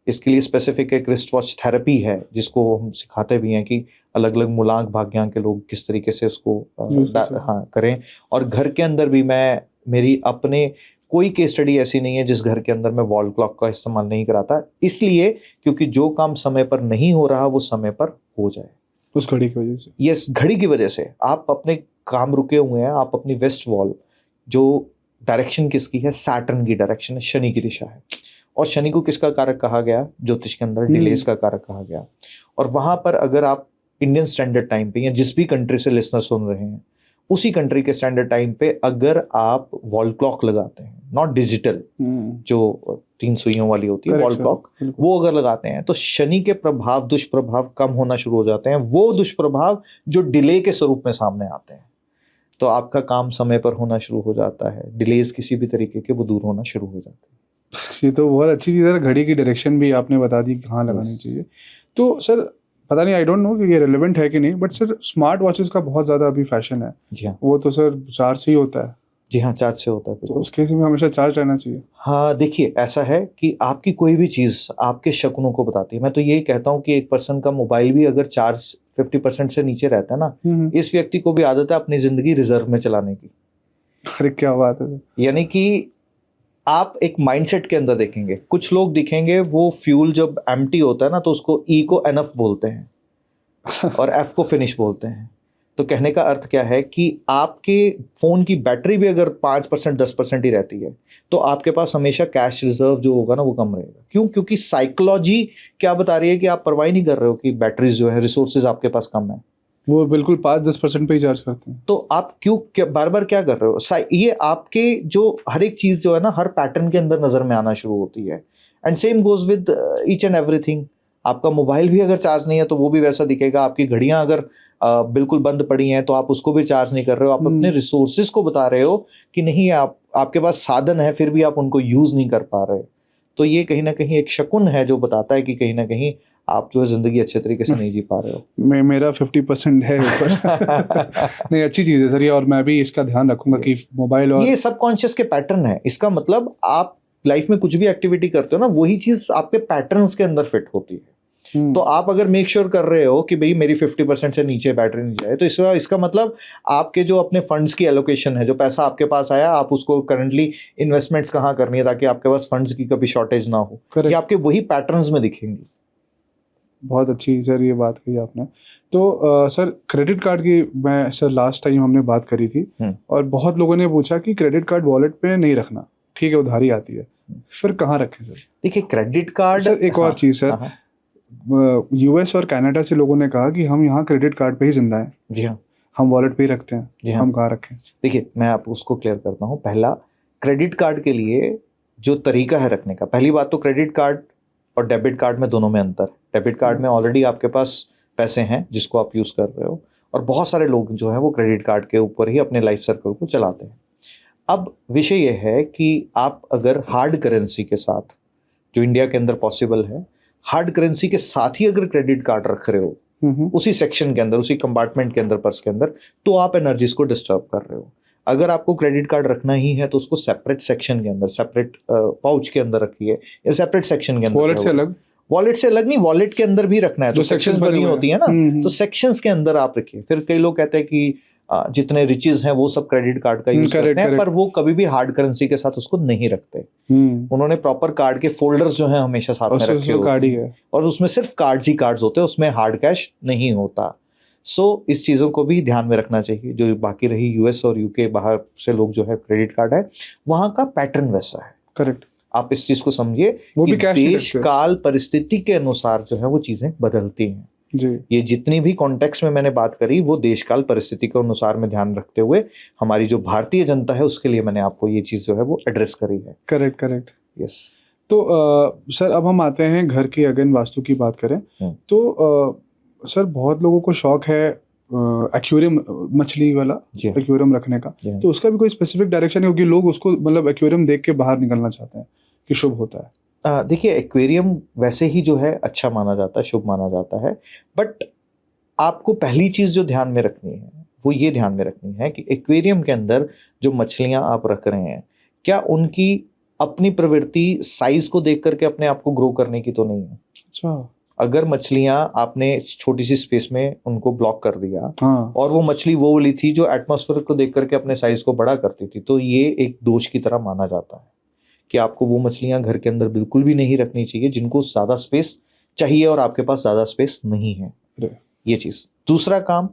इसके लिए स्पेसिफिक एक रिस्ट वॉच थेरेपी है, जिसको हम सिखाते भी हैं कि अलग अलग मूलांक भाग्यांक के लोग किस तरीके से उसको करें। और घर के अंदर भी मेरी अपने कोई केस स्टडी ऐसी नहीं है जिस घर के अंदर मैं वॉल क्लॉक का इस्तेमाल नहीं कराता, इसलिए क्योंकि जो काम समय पर नहीं हो रहा वो समय पर हो जाए उस घड़ी की वजह से। यस, घड़ी की वजह से आप अपने काम रुके हुए हैं। आप अपनी वेस्ट वॉल, जो डायरेक्शन किसकी है, सैटर्न की डायरेक्शन है, शनि की दिशा है। और शनि को किसका कारक कहा गया ज्योतिष के अंदर? डिलेस का कारक कहा गया। और वहां पर अगर आप इंडियन स्टैंडर्ड टाइम पे या जिस भी कंट्री से लिसनर सुन रहे हैं उसी कंट्री के स्टैंडर्ड टाइम पे अगर आप वॉल क्लॉक लगाते हैं, नॉट डिजिटल, जो 3 सुइयों वाली होती है वॉल क्लॉक, वो अगर लगाते हैं तो शनि के प्रभाव, दुष्प्रभाव कम होना शुरू हो जाते हैं। वो दुष्प्रभाव जो डिले के स्वरूप में सामने आते हैं, तो आपका काम समय पर होना शुरू हो जाता है। डिलेज किसी भी तरीके के वो दूर होना शुरू हो जाते हैं। ये तो बहुत अच्छी चीज़ है। घड़ी की डायरेक्शन भी आपने बता दी कहाँ लगानी चाहिए। तो सर पता नहीं, आई डोंट नो कि ये रेलेवेंट है कि नहीं, बट सर स्मार्ट वॉचेस का बहुत ज़्यादा अभी फैशन है। जी हाँ। वो तो सर चार्ज से ही होता है। जी हाँ, चार्ज से होता है। तो उस केस में हमेशा चार्ज रहना चाहिए। हाँ, देखिए ऐसा है कि आपकी कोई भी चीज़ आपके शकुनों को बताती है। मैं तो यही कहता हूँ कि एक पर्सन का मोबाइल भी अगर चार्ज 50% से नीचे रहता है ना, इस व्यक्ति को भी आदत है अपनी ज़िंदगी रिजर्व में चलाने की। अरे क्या बात है। यानी कि आप एक माइंडसेट के अंदर देखेंगे, कुछ लोग दिखेंगे वो फ्यूल जब एम्प्टी होता है ना तो उसको ई को एनफ बोलते हैं और एफ को फिनिश बोलते हैं। तो कहने का अर्थ क्या है कि आपके फ़ोन की बैटरी भी अगर 5% 10% ही रहती है तो आपके पास हमेशा कैश रिजर्व जो होगा ना वो कम रहेगा। क्यों? क्योंकि साइकोलॉजी क्या बता रही है कि आप परवाह नहीं कर रहे हो कि बैटरीज जो है, रिसोर्सेज आपके पास कम है। वो बिल्कुल 5-10% पे ही चार्ज करते हैं। तो आप क्यों बार बार क्या कर रहे हो? ये आपके जो हर एक चीज़ जो है ना, हर पैटर्न के अंदर नज़र में आना शुरू होती है। And same goes with each and everything. आपका मोबाइल भी अगर चार्ज नहीं है तो वो भी वैसा दिखेगा। आपकी घड़ियां अगर बिल्कुल बंद पड़ी हैं तो आप उसको भी चार्ज नहीं कर रहे हो। आप अपने रिसोर्सेज को बता रहे हो कि नहीं, आपके पास साधन है फिर भी आप उनको यूज़ नहीं कर पा रहे। तो ये कहीं ना कहीं एक शकुन है जो बताता है कि कहीं ना कहीं आप जो है ज़िंदगी अच्छे तरीके से नहीं जी पा रहे हो। मेरा 50% है ऊपर। नहीं, अच्छी चीज़ है सर ये, और मैं भी इसका ध्यान रखूंगा कि मोबाइल और ये सबकॉन्शियस के पैटर्न है। इसका मतलब आप लाइफ में कुछ भी एक्टिविटी करते हो ना, वही चीज़ आपके पैटर्न्स के अंदर फिट होती है। तो आप अगर मेक श्योर कर रहे हो कि भाई मेरी 50% से नीचे बैटरी नहीं जाए, तो इसका मतलब आपके जो अपने फंड्स की एलोकेशन है, जो पैसा आपके पास आया, आप उसको करंटली इन्वेस्टमेंट्स कहाँ करनी है ताकि आपके पास फंड्स की कभी शॉर्टेज ना हो, ये आपके वही पैटर्न्स में दिखेंगी। बहुत अच्छी सर ये बात कही आपने। तो सर क्रेडिट कार्ड की मैं सर लास्ट टाइम हमने बात करी थी और बहुत लोगों ने पूछा कि क्रेडिट कार्ड वॉलेट पे नहीं रखना, ठीक है उधारी आती है, फिर कहाँ रखें सर? देखिए क्रेडिट कार्ड, सर एक और चीज़ सर, यूएस और कनाडा से लोगों ने कहा कि हम यहाँ क्रेडिट कार्ड पे ही जिंदा हैं। जी हाँ, हम वॉलेट पे ही रखते हैं। जी हाँ, हम कहाँ रखें? देखिए मैं आपको उसको क्लियर करता हूँ। पहला, क्रेडिट कार्ड के लिए जो तरीका है रखने का, पहली बात तो क्रेडिट कार्ड और डेबिट कार्ड में दोनों में अंतर है। डेबिट कार्ड में ऑलरेडी आपके पास पैसे हैं जिसको आप यूज़ कर रहे हो, और बहुत सारे लोग जो हैं वो क्रेडिट कार्ड के ऊपर ही अपने लाइफ सर्कल को चलाते हैं। अब विषय ये है कि आप अगर हार्ड करेंसी के साथ, जो इंडिया के अंदर पॉसिबल है, हार्ड करेंसी के साथ ही अगर क्रेडिट कार्ड रख रहे हो उसी सेक्शन के अंदर, उसी कंपार्टमेंट के अंदर, पर्स के अंदर, तो आप एनर्जीज को डिस्टर्ब कर रहे हो। अगर आपको क्रेडिट कार्ड रखना ही है तो उसको सेपरेट सेक्शन के अंदर, सेपरेट पाउच के अंदर रखिए, या सेपरेट सेक्शन के अंदर। वॉलेट से अलग? वॉलेट से अलग नहीं, वॉलेट के अंदर भी रखना है तो सेक्शंस बनी होती है ना, तो सेक्शंस के अंदर आप रखिए। फिर कई लोग कहते हैं कि जितने रिचेस हैं वो सब क्रेडिट कार्ड का यूज करते हैं, पर वो कभी भी हार्ड करेंसी के साथ उसको नहीं रखते। उन्होंने प्रॉपर कार्ड के फोल्डर्स जो हैं हमेशा साथ में रखे होते हैं, और उसमें सिर्फ कार्ड्स ही कार्ड्स होते हैं, उसमें हार्ड कैश नहीं होता। इस चीज़ों को भी ध्यान में रखना चाहिए। जो बाकी रही यूएस और यूके, बाहर से लोग जो है क्रेडिट कार्ड है, वहाँ का पैटर्न वैसा है। करेक्ट। आप इस चीज को समझिए कि देश काल परिस्थिति के अनुसार जो है वो चीजें बदलती हैं जी। ये जितनी भी कॉन्टेक्स्ट में मैंने बात करी वो देश काल परिस्थिति के अनुसार में ध्यान रखते हुए हमारी जो भारतीय जनता है उसके लिए मैंने आपको ये चीज जो है वो एड्रेस करी है। Correct correct, yes. तो सर अब हम आते हैं घर की अगेन वास्तु की बात करें तो सर बहुत लोगों को शौक है एक्वेरियम, मछली वाला एक्वेरियम रखने का, तो उसका भी कोई स्पेसिफिक डायरेक्शन है? क्योंकि लोग उसको मतलब एक्वेरियम देख के बाहर निकलना चाहते हैं कि शुभ होता है। देखिए एक्वेरियम वैसे ही जो है अच्छा माना जाता है, शुभ माना जाता है, बट आपको पहली चीज जो ध्यान में रखनी है वो ये ध्यान में रखनी है कि एक्वेरियम के अंदर जो मछलियां आप रख रहे हैं, क्या उनकी अपनी प्रवृत्ति साइज को देख करके अपने आप को ग्रो करने की तो नहीं है। अच्छा, अगर मछलियां आपने छोटी सी स्पेस में उनको ब्लॉक कर दिया और वो मछली वो वाली थी जो एटमॉस्फेयर को देख करके अपने साइज को बड़ा करती थी, तो ये एक दोष की तरह माना जाता है कि आपको वो मछलियां घर के अंदर बिल्कुल भी नहीं रखनी चाहिए जिनको ज्यादा स्पेस चाहिए और आपके पास ज्यादा स्पेस नहीं है। ये चीज। दूसरा काम,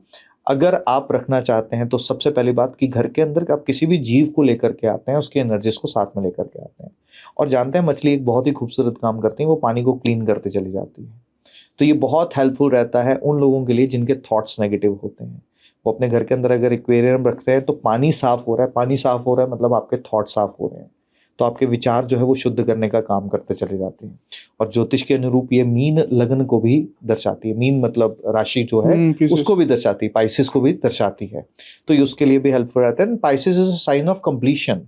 अगर आप रखना चाहते हैं तो सबसे पहली बात कि घर के अंदर आप किसी भी जीव को लेकर के आते हैं उसके एनर्जीज को साथ में लेकर के आते हैं, और जानते हैं मछली एक बहुत ही खूबसूरत काम करती है, वो पानी को क्लीन करते चली जाती है। तो ये बहुत हेल्पफुल रहता है उन लोगों के लिए जिनके थॉट्स नेगेटिव होते हैं। वो अपने घर के अंदर अगर एक्वेरियम रखते हैं तो पानी साफ हो रहा है, पानी साफ हो रहा है मतलब आपके थॉट साफ हो रहे हैं, तो आपके विचार जो है वो शुद्ध करने का काम करते चले जाते हैं। और ज्योतिष के अनुरूप ये मीन लग्न को भी दर्शाती है, मीन मतलब राशि जो है उसको भी दर्शाती है, पाइसिस को भी दर्शाती है, तो ये उसके लिए भी हेल्पफुल रहता है। Pisces is a sign of completion,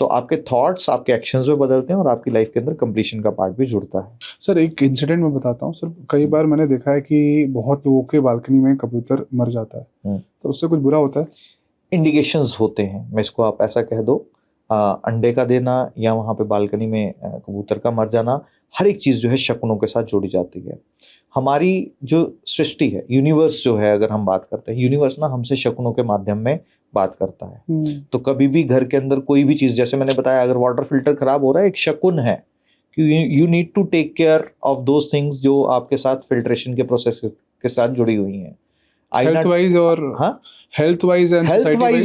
तो आपके थॉट्स आपके एक्शंस में बदलते हैं और आपकी लाइफ के अंदर कंप्लीशन का पार्ट भी जुड़ता है। सर एक इंसिडेंट मैं बताता हूँ सर, कई बार मैंने देखा है कि बहुत लोगों के बालकनी में कबूतर मर जाता है, तो उससे कुछ बुरा होता है? इंडिकेशंस होते हैं, मैं इसको आप ऐसा कह दो, अंडे का देना या वहाँ पे बालकनी में कबूतर का मर जाना, हर एक चीज़ जो है शकुनों के साथ जुड़ी जाती है। हमारी जो सृष्टि है, यूनिवर्स जो है, अगर हम बात करते हैं, यूनिवर्स ना हमसे शकुनों के माध्यम में बात करता है। तो कभी भी घर के अंदर कोई भी चीज़, जैसे मैंने बताया, अगर वाटर फिल्टर खराब हो रहा है, एक शकुन है कि you need to take care of those things जो आपके साथ फिल्ट्रेशन के प्रोसेस के साथ जुड़ी हुई हैं, हेल्थ वाइज और हाँ हेल्थ वाइज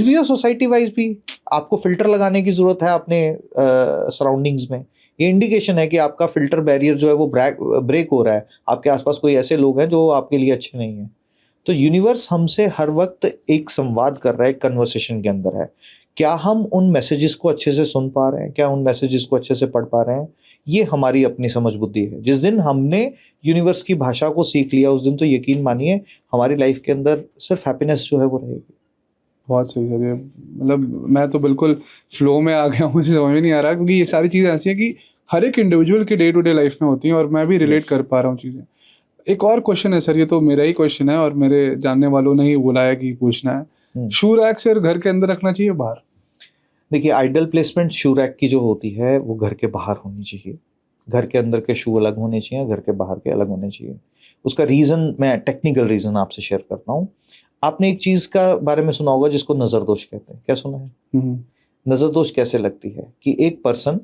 भी और सोसाइटी वाइज भी। आपको फिल्टर लगाने की जरूरत है अपने सराउंडिंग्स में। ये इंडिकेशन है कि आपका फिल्टर बैरियर जो है वो ब्रेक हो रहा है, आपके आसपास कोई ऐसे लोग हैं जो आपके लिए अच्छे नहीं हैं। तो यूनिवर्स हमसे हर वक्त एक संवाद कर रहा है, कन्वर्सेशन के अंदर है। क्या हम उन मैसेजेस को अच्छे से सुन पा रहे हैं, क्या उन मैसेजेस को अच्छे से पढ़ पा रहे हैं, ये हमारी अपनी समझ बुद्धि है। जिस दिन हमने यूनिवर्स की भाषा को सीख लिया उस दिन तो यकीन मानिए हमारी लाइफ के अंदर सिर्फ हैप्पीनेस जो है वो रहेगी। बहुत सही सर, ये मतलब मैं तो बिल्कुल फ्लो में आ गया हूँ, मुझे समझ में नहीं आ रहा, क्योंकि ये सारी चीज़ें ऐसी हैं कि हर एक इंडिविजुअल की डे टू डे लाइफ में होती हैं और मैं भी रिलेट कर पा रहा हूँ चीज़ें। एक और क्वेश्चन है सर, ये तो मेरा ही क्वेश्चन है और मेरे जानने वालों ने ही बुलाया कि पूछना है, शू रैक सर घर के अंदर रखना चाहिए बाहर? देखिए आइडल प्लेसमेंट शू रैक की जो होती है वो घर के बाहर होनी चाहिए। घर के अंदर के शू अलग होने चाहिए, घर के बाहर के अलग होने चाहिए। उसका रीज़न, मैं टेक्निकल रीज़न आपसे शेयर करता हूँ। आपने एक चीज़ का बारे में सुना होगा जिसको नज़र दोष कहते हैं, क्या सुना है? नज़र दोष कैसे लगती है कि एक पर्सन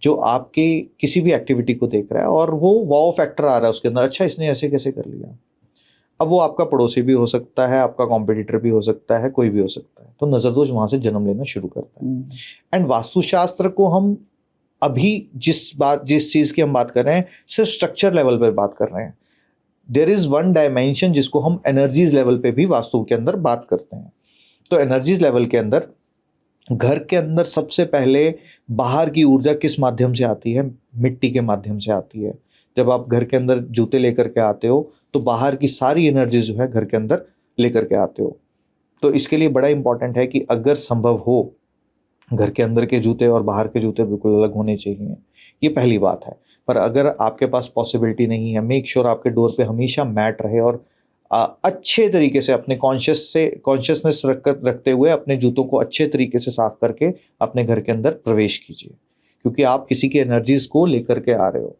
जो आपके किसी भी एक्टिविटी को देख रहा है और वो वाव फैक्टर आ रहा है उसके अंदर, अच्छा इसने ऐसे कैसे कर लिया। अब वो आपका पड़ोसी भी हो सकता है, आपका कॉम्पिटिटर भी हो सकता है, कोई भी हो सकता है, तो नजरदोष वहां से जन्म लेना शुरू करता है। एंड वास्तुशास्त्र को हम अभी जिस चीज की हम बात कर रहे हैं सिर्फ स्ट्रक्चर लेवल पर बात कर रहे हैं। देयर इज वन डायमेंशन जिसको हम एनर्जीज लेवल पे भी वास्तु के अंदर बात करते हैं। तो एनर्जीज लेवल के अंदर घर के अंदर सबसे पहले बाहर की ऊर्जा किस माध्यम से आती है? मिट्टी के माध्यम से आती है। जब आप घर के अंदर जूते लेकर के आते हो तो बाहर की सारी एनर्जी जो है घर के अंदर लेकर के आते हो। तो इसके लिए बड़ा इंपॉर्टेंट है कि अगर संभव हो घर के अंदर के जूते और बाहर के जूते बिल्कुल अलग होने चाहिए, ये पहली बात है। पर अगर आपके पास पॉसिबिलिटी नहीं है, मेक श्योर आपके डोर पे हमेशा मैट रहे और अच्छे तरीके से अपने कॉन्शियसनेस रखते हुए अपने जूतों को अच्छे तरीके से साफ करके अपने घर के अंदर प्रवेश कीजिए, क्योंकि आप किसी की एनर्जीज को लेकर के आ रहे हो।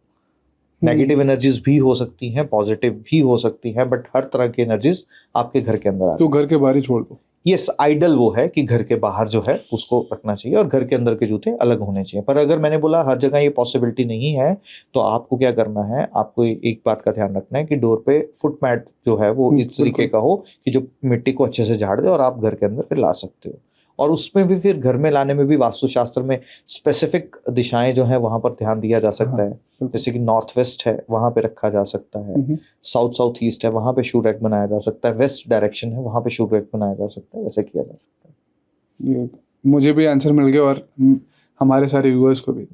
नेगेटिव एनर्जीज भी हो सकती हैं, पॉजिटिव भी हो सकती हैं, बट हर तरह की एनर्जीज आपके घर के अंदर आ रही तो घर के बाहर ही छोड़ दो। यस, आइडल वो है कि घर के बाहर जो है उसको रखना चाहिए और घर के अंदर के जूते अलग होने चाहिए। पर अगर मैंने बोला हर जगह ये पॉसिबिलिटी नहीं है, तो आपको क्या करना है, आपको एक बात का ध्यान रखना है कि डोर पे फुट मैट जो है वो इस तरीके का हो कि जो मिट्टी को अच्छे से झाड़ दे और आप घर के अंदर फिर ला सकते हो। और उसमें भी फिर घर में लाने में भी वास्तुशास्त्र में स्पेसिफिक दिशाएं जो है वहां पर ध्यान दिया जा सकता है। जैसे कि नॉर्थ वेस्ट है वहां पे रखा जा सकता है, साउथ ईस्ट है वहां पे शू रैक बनाया जा सकता है, वेस्ट डायरेक्शन है वहां पे शू रैक बनाया जा सकता है, वैसे किया जा सकता है। ये मुझे भी आंसर मिल गया और हमारे सारे व्यूअर्स को भी।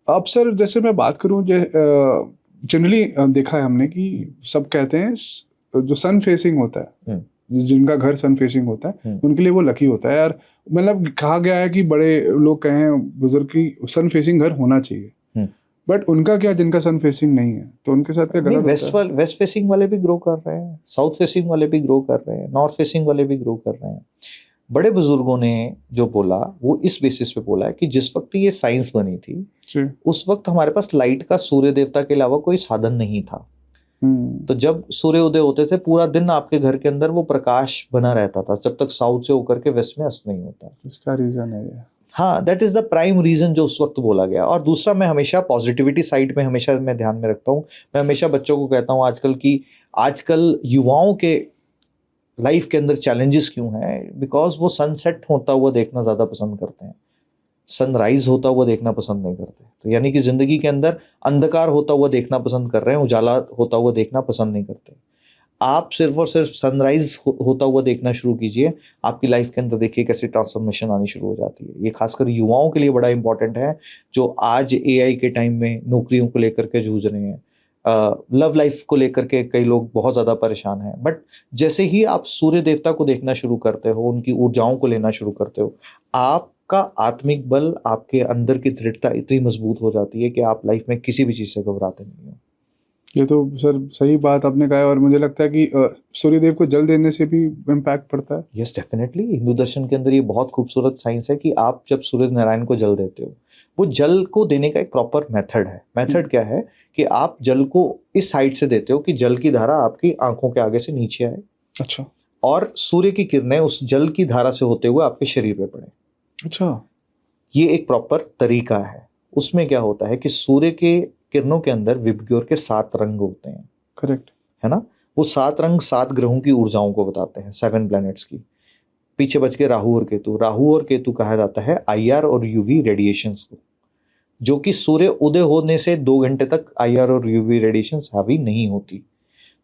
अब सर जैसे मैं बात करूं, जनरली देखा है हमने कि सब कहते हैं जो सन फेसिंग होता है, जिनका घर सन फेसिंग होता है उनके लिए वो लकी होता है यार। मतलब कहा गया है कि बड़े लोग कहें, बुजुर्ग की सन फेसिंग घर होना चाहिए, बट उनका क्या जिनका सन फेसिंग नहीं है, तो उनके साथ क्या गलत होता है? वेस्ट फेसिंग वाले भी ग्रो कर रहे हैं, साउथ फेसिंग वाले भी ग्रो कर रहे हैं, नॉर्थ फेसिंग वाले भी ग्रो कर रहे हैं। बड़े बुजुर्गों ने जो बोला वो इस बेसिस पे बोला है कि जिस वक्त ये साइंस बनी थी उस वक्त हमारे पास लाइट का सूर्य देवता के अलावा कोई साधन नहीं था। तो जब सूर्य उदय होते थे पूरा दिन आपके घर के अंदर वो प्रकाश बना रहता था जब तक साउथ से होकर के वेस्ट में अस्त नहीं होता। इसका रीजन है ये। हाँ, that is the prime reason जो उस वक्त बोला गया। और दूसरा, मैं हमेशा पॉजिटिविटी साइड में हमेशा मैं ध्यान में रखता हूँ। मैं हमेशा बच्चों को कहता हूँ आजकल युवाओं के लाइफ के अंदर चैलेंजेस क्यों हैं? बिकॉज वो सनसेट होता हुआ देखना ज्यादा पसंद करते हैं, सनराइज होता हुआ देखना पसंद नहीं करते। तो यानी कि जिंदगी के अंदर अंधकार होता हुआ देखना पसंद कर रहे हैं, उजाला होता हुआ देखना पसंद नहीं करते। आप सिर्फ और सिर्फ सनराइज होता हुआ देखना शुरू कीजिए, आपकी लाइफ के अंदर देखिए कैसी ट्रांसफॉर्मेशन आनी शुरू हो जाती है। ये खासकर युवाओं के लिए बड़ा इंपॉर्टेंट है जो आज एआई के टाइम में नौकरियों को लेकर के जूझ रहे हैं, लव लाइफ को लेकर के कई लोग बहुत ज़्यादा परेशान हैं। बट जैसे ही आप सूर्य देवता को देखना शुरू करते हो, उनकी ऊर्जाओं को लेना शुरू करते हो, आपका आत्मिक बल, आपके अंदर की दृढ़ता इतनी मजबूत हो जाती है कि आप लाइफ में किसी भी चीज़ से घबराते नहीं हो। ये तो सर सही बात आपने कहा है, और मुझे लगता है कि सूर्यदेव को जल देने से भी इम्पैक्ट पड़ता है। Yes, definitely. हिंदू दर्शन के अंदर ये बहुत खूबसूरत साइंस है कि आप जब सूर्य नारायण को जल देते हो, वो जल को देने का एक प्रॉपर मेथड है। मेथड क्या है कि आप जल को इस साइड से देते हो कि जल की धारा आपकी आंखों के आगे से नीचे आए, अच्छा, और सूर्य की किरणें उस जल की धारा से होते हुए आपके शरीर पे पड़े। अच्छा, ये एक प्रॉपर तरीका है। उसमें क्या होता है कि सूर्य के किरणों के अंदर विबग्योर के 7 रंग होते हैं, करेक्ट है ना? वो 7 रंग 7 ग्रहों की ऊर्जाओं को बताते हैं, 7 प्लैनेट्स की। पीछे बच के राहु और केतु। राहु और केतु कहा जाता है IR और UV रेडिएशंस को, जो कि सूर्य उदय होने से 2 घंटे तक IR और UV रेडिएशंस हावी नहीं होती।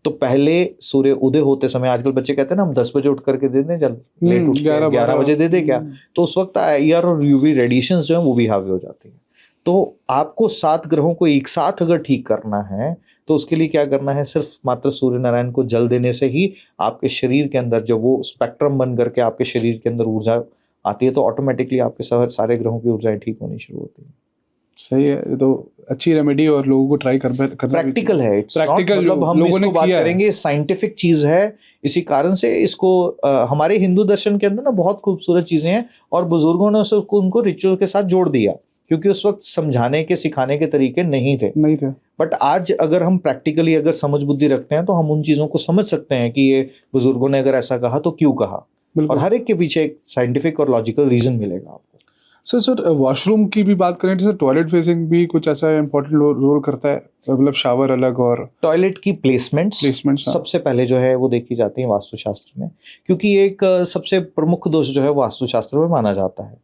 तो पहले सूर्य उदय होते समय, आजकल बच्चे कहते हैं ना हम 10 बजे उठ करके दे दें, चल लेट उठ के 11 बजे दे दे क्या, तो उस वक्त IR और UV रेडिएशंस जो है वो भी हावी हो जाती है। तो आपको 7 ग्रहों को एक साथ अगर ठीक करना है तो उसके लिए क्या करना है, सिर्फ मात्र सूर्य नारायण को जल देने से ही आपके शरीर के अंदर जो वो स्पेक्ट्रम बन करके आपके शरीर के अंदर ऊर्जा आती है, तो ऑटोमेटिकली आपके सारे ग्रहों की ऊर्जाएं ठीक होनी शुरू होती है। सही है, तो अच्छी रेमेडी और लोगों को ट्राई करना प्रैक्टिकल है। प्रैक्टिकल मतलब हम इसको बात करेंगे, साइंटिफिक चीज है। इसी कारण से इसको हमारे हिंदू दर्शन के अंदर ना बहुत खूबसूरत चीजें हैं, और बुजुर्गों ने उनको रिचुअल के साथ जोड़ दिया, क्योंकि उस वक्त समझाने के सिखाने के तरीके नहीं थे। बट आज अगर हम प्रैक्टिकली अगर समझ बुद्धि रखते हैं तो हम उन चीजों को समझ सकते हैं कि ये बुजुर्गों ने अगर ऐसा कहा तो क्यों कहा, और हर एक के पीछे एक साइंटिफिक और लॉजिकल रीजन मिलेगा आपको। सर वॉशरूम की भी बात करें तो सर टॉयलेट फेसिंग भी कुछ ऐसा इम्पोर्टेंट रोल करता है, मतलब शावर अलग और टॉयलेट की प्लेसमेंट्स हाँ। सबसे पहले जो है वो देखी जाती है वास्तुशास्त्र में, क्योंकि ये एक सबसे प्रमुख दोष जो है वास्तुशास्त्र में माना जाता है।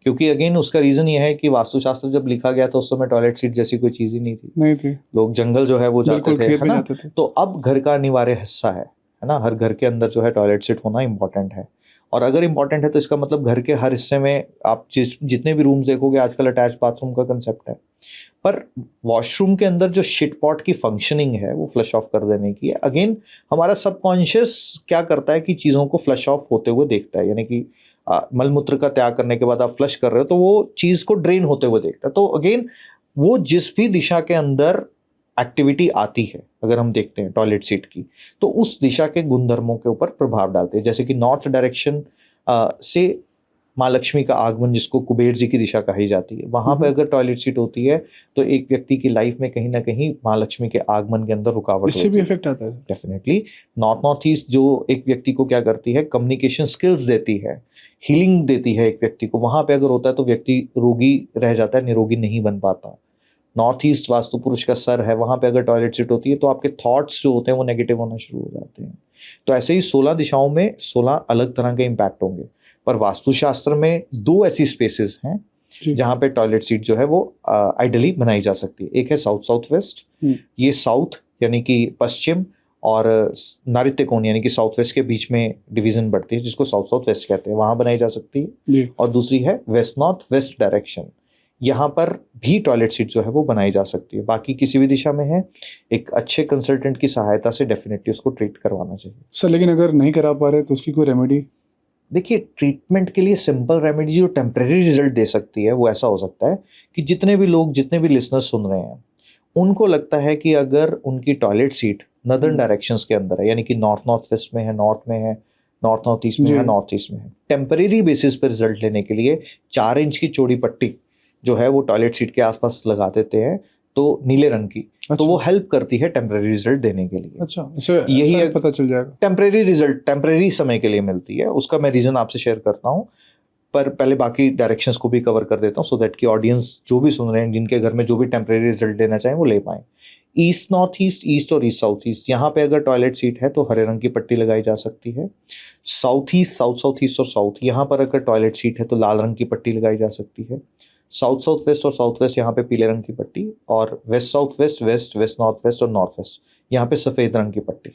क्योंकि अगेन उसका रीजन ये है कि वास्तुशास्त्र जब लिखा गया था उस समय टॉयलेट सीट जैसी कोई चीज ही नहीं थी। लोग जंगल जो है वो जाते बिल्कुल थे, खेत है में ना। जाते थे। तो अब घर का अनिवार्य हिस्सा है ना, हर घर के अंदर जो है टॉयलेट सीट होना इंपॉर्टेंट है। और अगर इंपॉर्टेंट है तो इसका मतलब घर के हर हिस्से में आप जितने भी रूम्स देखोगे आजकल अटैच बाथरूम का कंसेप्ट है। पर वॉशरूम के अंदर जो शिट पॉट की फंक्शनिंग है वो फ्लश ऑफ कर देने की है। अगेन हमारा सबकॉन्शियस क्या करता है कि चीज़ों को फ्लश ऑफ होते हुए देखता है, यानी कि मलमूत्र का त्याग करने के बाद आप फ्लश कर रहे हो तो वो चीज़ को ड्रेन होते हुए देखता है। तो अगेन वो जिस भी दिशा के अंदर एक्टिविटी आती है, अगर हम देखते हैं टॉयलेट सीट की, तो उस दिशा के गुणधर्मों के ऊपर प्रभाव डालते हैं। जैसे कि नॉर्थ डायरेक्शन से माँ लक्ष्मी का आगमन, जिसको कुबेर जी की दिशा कही जाती है, वहां पे अगर टॉयलेट सीट होती है तो एक व्यक्ति की लाइफ में कहीं ना कहीं माँ लक्ष्मी के आगमन के अंदर रुकावट इससे भी इफेक्ट आता है डेफिनेटली। नॉर्थ ईस्ट जो एक व्यक्ति को क्या करती है, कम्युनिकेशन स्किल्स देती है, हीलिंग देती है एक व्यक्ति को, वहां पे अगर होता है तो व्यक्ति रोगी रह जाता है, निरोगी नहीं बन पाता। नॉर्थ ईस्ट वास्तु पुरुष का सर है, वहां पे अगर टॉयलेट सीट होती है तो आपके थॉट्स जो होते हैं वो नेगेटिव होना शुरू हो जाते हैं। तो ऐसे ही 16 दिशाओं में 16 अलग तरह के इंपैक्ट होंगे। पर वास्तुशास्त्र में 2 ऐसी स्पेसेस हैं जहां पे टॉयलेट सीट जो है वो आइडियली बनाई जा सकती है। एक है साउथ साउथ वेस्ट, ये साउथ यानी कि पश्चिम और नैऋत्य कोण यानी कि साउथ वेस्ट के बीच में डिवीजन बढ़ती है, जिसको साउथ साउथ वेस्ट कहते हैं, वहां बनाई जा सकती है। और दूसरी है वेस्ट नॉर्थ वेस्ट डायरेक्शन, यहाँ पर भी टॉयलेट सीट जो है वो बनाई जा सकती है। बाकी किसी भी दिशा में है, एक अच्छे कंसल्टेंट की सहायता से डेफिनेटली उसको ट्रीट करवाना चाहिए। सर लेकिन अगर नहीं करा पा रहे तो उसकी कोई रेमेडी? देखिए, ट्रीटमेंट के लिए सिंपल रेमेडी जो टेम्परेरी रिजल्ट दे सकती है वो ऐसा हो सकता है कि जितने भी लोग, जितने भी लिसनर्स सुन रहे हैं, उनको लगता है कि अगर उनकी टॉयलेट सीट नदर्न डायरेक्शंस के अंदर है, यानी कि नॉर्थ नॉर्थ वेस्ट में है, नॉर्थ में है, नॉर्थ नॉर्थ ईस्ट में है, नॉर्थ ईस्ट में है, टेम्परेरी बेसिस पर रिजल्ट लेने के लिए 4 इंच की चौड़ी पट्टी जो है वो टॉयलेट सीट के आसपास लगा देते हैं, तो नीले रंग की। अच्छा। तो वो हेल्प करती है टेम्परेरी रिजल्ट देने के लिए। अच्छा, यही पता चल जाएगा। टेम्परेरी रिजल्ट टेम्परेरी समय के लिए मिलती है, उसका मैं रीजन आपसे शेयर करता हूँ, पर पहले बाकी डायरेक्शंस को भी कवर कर देता हूँ सो दैट कि ऑडियंस जो भी सुन रहे हैं, जिनके घर में जो भी टेम्परेरी रिजल्ट लेना चाहें वो ले पाएं। ईस्ट नॉर्थ ईस्ट, ईस्ट और ईस्ट साउथ ईस्ट, यहाँ पे अगर टॉयलेट सीट है तो हरे रंग की पट्टी लगाई जा सकती है। South east, south south east और साउथ, यहाँ पर अगर टॉयलेट सीट है तो लाल रंग की पट्टी लगाई जा सकती है। साउथ साउथ वेस्ट और साउथ वेस्ट, यहाँ पे पीले रंग की पट्टी, और west south west, west west north west और नॉर्थ वेस्ट, यहाँ पे सफेद रंग की पट्टी।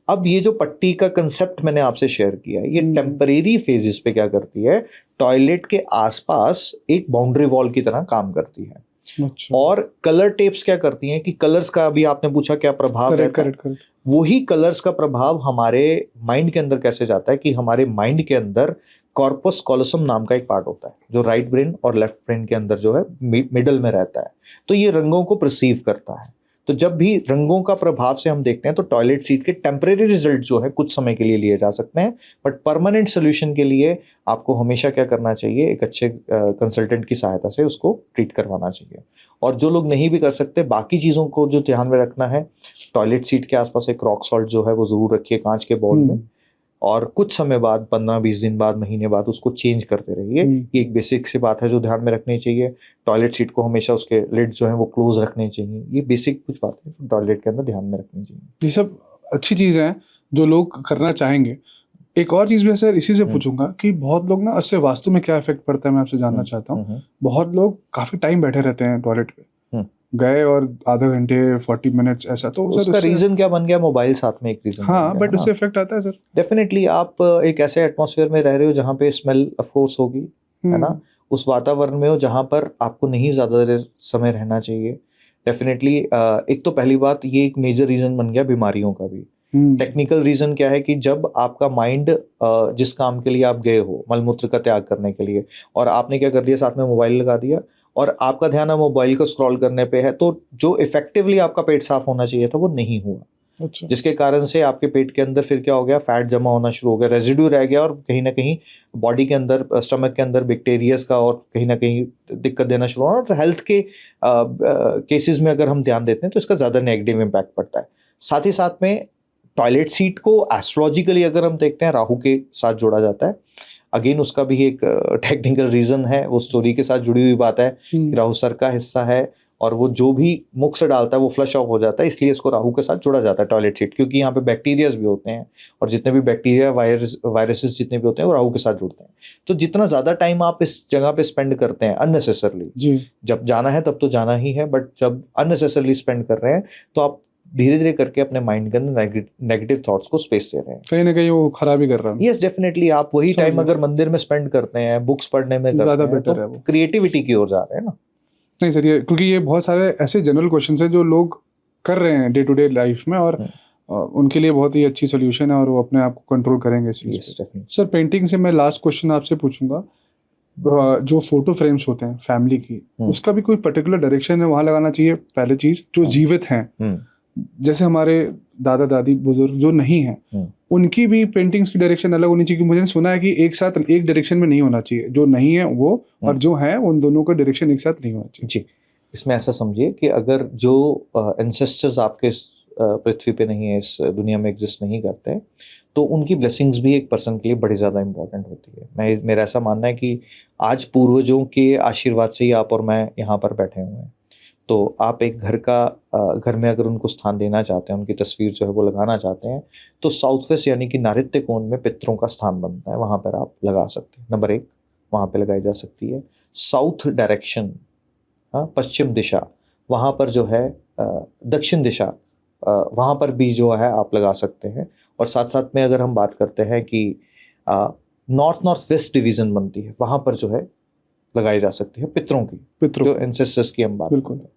अब ये जो पट्टी का कंसेप्ट मैंने आपसे शेयर किया है, ये टेम्परेरी फेजेस पे क्या करती है, टॉयलेट के आसपास एक बाउंड्री वॉल की तरह काम करती है। अच्छा। और कलर टेप्स क्या करती हैं कि कलर्स का, अभी आपने पूछा क्या प्रभाव रहता है, वही कलर्स का प्रभाव हमारे माइंड के अंदर कैसे जाता है कि हमारे माइंड के अंदर कॉर्पस कॉलोसम नाम का एक पार्ट होता है जो राइट ब्रेन और लेफ्ट ब्रेन के अंदर जो है मिडल में रहता है। तो ये रंगों को परसीव करता है। तो जब भी रंगों का प्रभाव से हम देखते हैं तो टॉयलेट सीट के टेम्परेरी रिजल्ट जो है कुछ समय के लिए लिए जा सकते हैं, बट परमानेंट सोल्यूशन के लिए आपको हमेशा क्या करना चाहिए, एक अच्छे कंसल्टेंट की सहायता से उसको ट्रीट करवाना चाहिए। और जो लोग नहीं भी कर सकते, बाकी चीज़ों को जो ध्यान में रखना है, टॉयलेट सीट के आसपास एक रॉक सॉल्ट जो है वो ज़रूर रखिए कांच के बाउल में, और कुछ समय बाद 15-20 दिन बाद, महीने बाद उसको चेंज करते रहिए। ये एक बेसिक सी बात है जो ध्यान में रखनी चाहिए। टॉयलेट सीट को हमेशा उसके लिड जो है वो क्लोज रखने चाहिए। ये बेसिक कुछ बातें जो टॉयलेट के अंदर ध्यान में रखनी चाहिए। ये सब अच्छी चीज़ है जो लोग करना चाहेंगे। एक और चीज़ भी सर इसी से पूछूंगा कि बहुत लोग ना, इससे वास्तु में क्या इफेक्ट पड़ता है मैं आपसे जानना चाहता हूँ। बहुत लोग काफ़ी टाइम बैठे रहते हैं टॉयलेट पे, गए और आधा घंटे 40 मिनट्स ऐसा, तो उसका रीजन क्या बन गया, मोबाइल साथ में एक रीजन। हाँ, बट उससे इफेक्ट आता है सर। डेफिनेटली आप एक ऐसे एटमॉस्फेयर में रह रहे हो जहाँ पे स्मेल ऑफ कोर्स होगी, है ना, उस वातावरण में हो जहाँ पर आपको नहीं ज्यादा देर समय रहना चाहिए। डेफिनेटली एक तो पहली बात ये एक मेजर रीजन बन गया बीमारियों का भी। टेक्निकल रीजन क्या है कि जब आपका माइंड जिस काम के लिए आप गए हो, मलमूत्र का त्याग करने के लिए, और आपने क्या कर दिया, साथ में मोबाइल लगा दिया और आपका ध्यान अब मोबाइल को स्क्रॉल करने पे है, तो जो इफेक्टिवली आपका पेट साफ होना चाहिए था वो नहीं हुआ। अच्छा। जिसके कारण से आपके पेट के अंदर फिर क्या हो गया, फैट जमा होना शुरू हो गया, रेजिड्यू रह गया, और कहीं ना कहीं बॉडी के अंदर, स्टमक के अंदर बैक्टीरियाज का और कहीं ना कहीं दिक्कत देना शुरू हुआ। और हेल्थ के केसेस में अगर हम ध्यान देते हैं तो इसका ज़्यादा नेगेटिव इम्पैक्ट पड़ता है। साथ ही साथ में टॉयलेट सीट को एस्ट्रोलॉजिकली अगर हम देखते हैं, राहु के साथ जोड़ा जाता है। अगेन उसका भी एक टेक्निकल रीजन है, वो स्टोरी के साथ जुड़ी हुई बात है कि राहु सर का हिस्सा है और वो जो भी मुख से डालता है वो फ्लश ऑफ हो जाता है, इसलिए इसको राहु के साथ जोड़ा जाता है टॉयलेट सीट, क्योंकि यहाँ पे बैक्टीरियाज भी होते हैं और जितने भी बैक्टीरिया वायरसेस जितने भी होते हैं वो राहु के साथ जुड़ते हैं। तो जितना ज्यादा टाइम आप इस जगह पे स्पेंड करते हैं अननेसेसरली, जब जाना है तब तो जाना ही है, बट जब अननेसेसरली स्पेंड कर रहे हैं तो आप धीरे धीरे करके अपने माइंड के अंदर नेगेटिव थॉट्स को स्पेस दे रहे हैं, कहीं ना कहीं वो खराब ही कर रहा है। Yes definitely. आप वही टाइम अगर मंदिर में स्पेंड करते हैं, बुक्स पढ़ने में करते ज्यादा हैं, बेटर है तो वो, क्रिएटिविटी की ओर जा रहे हैं ना। नहीं सर, ये क्योंकि ये बहुत सारे ऐसे जनरल क्वेश्चंस हैं जो लोग कर रहे हैं डे टू डे लाइफ में और उनके लिए बहुत ही अच्छी सोल्यूशन है और वो अपने आप को कंट्रोल करेंगे इस चीज़ पे। सर पेंटिंग से मैं लास्ट क्वेश्चन आपसे पूछूंगा, जो फोटो फ्रेम्स होते हैं फैमिली की, उसका भी कोई पर्टिकुलर डायरेक्शन है वहाँ लगाना चाहिए? पहले चीज जो जीवित हैं, जैसे हमारे दादा दादी बुजुर्ग जो नहीं हैं, उनकी भी पेंटिंग्स की डायरेक्शन अलग होनी चाहिए, क्योंकि मुझे सुना है कि एक साथ एक डायरेक्शन में नहीं होना चाहिए, जो नहीं है वो और जो है उन दोनों का डायरेक्शन एक साथ नहीं होना चाहिए। जी, इसमें ऐसा समझिए कि अगर जो एंसेस्टर्स आपके पृथ्वी पे नहीं है, इस दुनिया में एग्जिस्ट नहीं करते, तो उनकी ब्लेसिंग्स भी एक पर्सन के लिए बड़ी ज़्यादा इंपॉर्टेंट होती है। मेरा ऐसा मानना है कि आज पूर्वजों के आशीर्वाद से ही आप और मैं यहाँ पर बैठे हुए हैं। तो आप एक घर में अगर उनको स्थान देना चाहते हैं, उनकी तस्वीर जो है वो लगाना चाहते हैं, तो साउथ वेस्ट यानी कि नैऋत्य कोण में पितरों का स्थान बनता है, वहाँ पर आप लगा सकते हैं। नंबर 1 वहाँ पे लगाई जा सकती है। साउथ डायरेक्शन, पश्चिम दिशा, वहाँ पर जो है दक्षिण दिशा, वहाँ पर भी जो है आप लगा सकते हैं। और साथ साथ में अगर हम बात करते हैं कि नॉर्थ वेस्ट डिवीज़न बनती है, वहाँ पर जो है लगाई जा सकती है पितरों की, जो एंसेस्टर्स की हम बात करते हैं।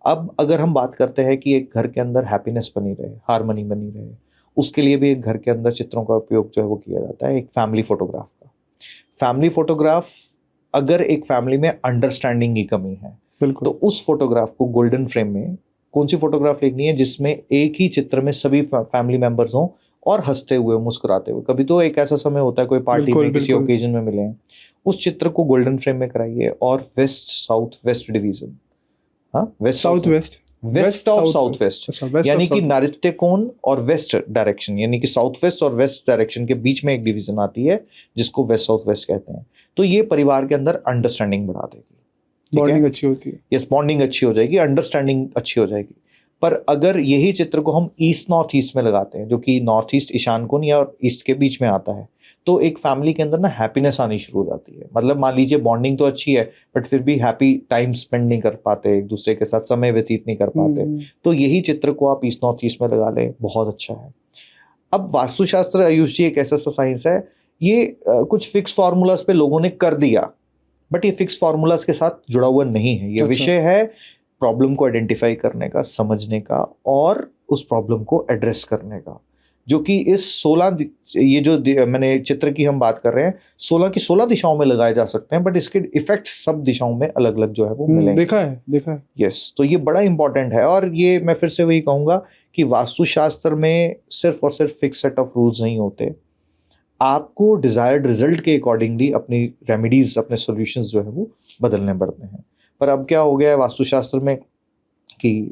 अब अगर हम बात करते हैं कि एक घर के अंदर हैप्पीनेस बनी रहे, हार्मनी बनी रहे, उसके लिए भी एक घर के अंदर चित्रों का उपयोग जो है वो किया जाता है। एक फैमिली फोटोग्राफ का, फैमिली फोटोग्राफ, अगर एक फैमिली में अंडरस्टैंडिंग की कमी है तो उस फोटोग्राफ को गोल्डन फ्रेम में, कौन सी फोटोग्राफ लेनी है जिसमें एक ही चित्र में सभी फैमिली मेंबर्स हों और हंसते हुए, मुस्कुराते हुए। कभी तो एक ऐसा समय होता है कोई पार्टी में, किसी ओकेजन में मिले हैं, उस चित्र को गोल्डन फ्रेम में कराइए। और west south west division, west south west, west of south west, यानी कि नैऋत्य कोण और वेस्ट डायरेक्शन, यानी कि साउथ वेस्ट और वेस्ट डायरेक्शन के बीच में एक डिवीजन आती है जिसको वेस्ट साउथ वेस्ट कहते हैं। तो ये परिवार के अंदर अंडरस्टैंडिंग बढ़ा देगी, बॉन्डिंग अच्छी होती है। यस, बॉन्डिंग अच्छी हो जाएगी, अंडरस्टैंडिंग अच्छी हो जाएगी। पर अगर यही चित्र को हम ईस्ट नॉर्थ ईस्ट में लगाते हैं, जो कि नॉर्थ ईस्ट ईशान कोण या ईस्ट के बीच में आता है, तो एक फैमिली के अंदर ना हैप्पीनेस आनी शुरू हो जाती है। मतलब मान लीजिए बॉन्डिंग तो अच्छी है, बट फिर भी हैप्पी टाइम स्पेंड नहीं कर पाते, एक दूसरे के साथ समय व्यतीत नहीं कर पाते। तो यही चित्र को आप ईस्ट नॉर्थ ईस्ट में लगा लें, बहुत अच्छा है। अब वास्तुशास्त्र, आयुष जी, एक ऐसा साइंस है, ये कुछ फिक्स फार्मूलाज पे लोगों ने कर दिया, बट ये फिक्स फार्मूलाज के साथ जुड़ा हुआ नहीं है। ये विषय है प्रॉब्लम को आइडेंटिफाई करने का, समझने का और उस प्रॉब्लम को एड्रेस करने का, जो कि इस 16, ये जो मैंने चित्र की हम बात कर रहे हैं, 16 की 16 दिशाओं में लगाए जा सकते हैं, बट इसके इफेक्ट्स सब दिशाओं में अलग अलग जो है वो मिलेंगे। देखा है। यस, तो ये बड़ा इंपॉर्टेंट है। और ये मैं फिर से वही कहूँगा कि वास्तुशास्त्र में सिर्फ और सिर्फ फिक्स सेट ऑफ रूल्स नहीं होते, आपको डिजायर्ड रिजल्ट के अकॉर्डिंगली अपनी रेमेडीज, अपने सॉल्यूशंस जो है वो बदलने पड़ते हैं। पर अब क्या हो गया है वास्तुशास्त्र में कि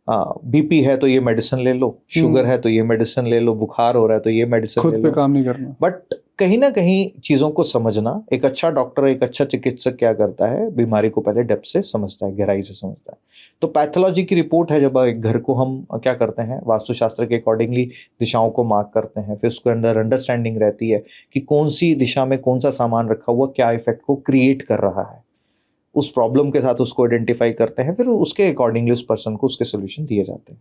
बीपी है तो ये मेडिसिन ले लो, शुगर है तो ये मेडिसिन ले लो, बुखार हो रहा है तो ये मेडिसिन ले लो, खुद पे काम नहीं करना। बट कहीं ना कहीं चीज़ों को समझना, एक अच्छा डॉक्टर, एक अच्छा चिकित्सक क्या करता है, बीमारी को पहले डेप्थ से समझता है, गहराई से समझता है। तो पैथोलॉजी की रिपोर्ट है, जब एक घर को हम क्या करते हैं वास्तुशास्त्र के अकॉर्डिंगली दिशाओं को मार्क करते हैं, फिर उसके अंदर अंडरस्टैंडिंग रहती है कि कौन सी दिशा में कौन सा सामान रखा हुआ क्या इफेक्ट को क्रिएट कर रहा है, उस प्रॉब्लम के साथ उसको आइडेंटिफाई करते हैं, फिर उसके अकॉर्डिंगली उस पर्सन को उसके सोल्यूशन दिए जाते हैं।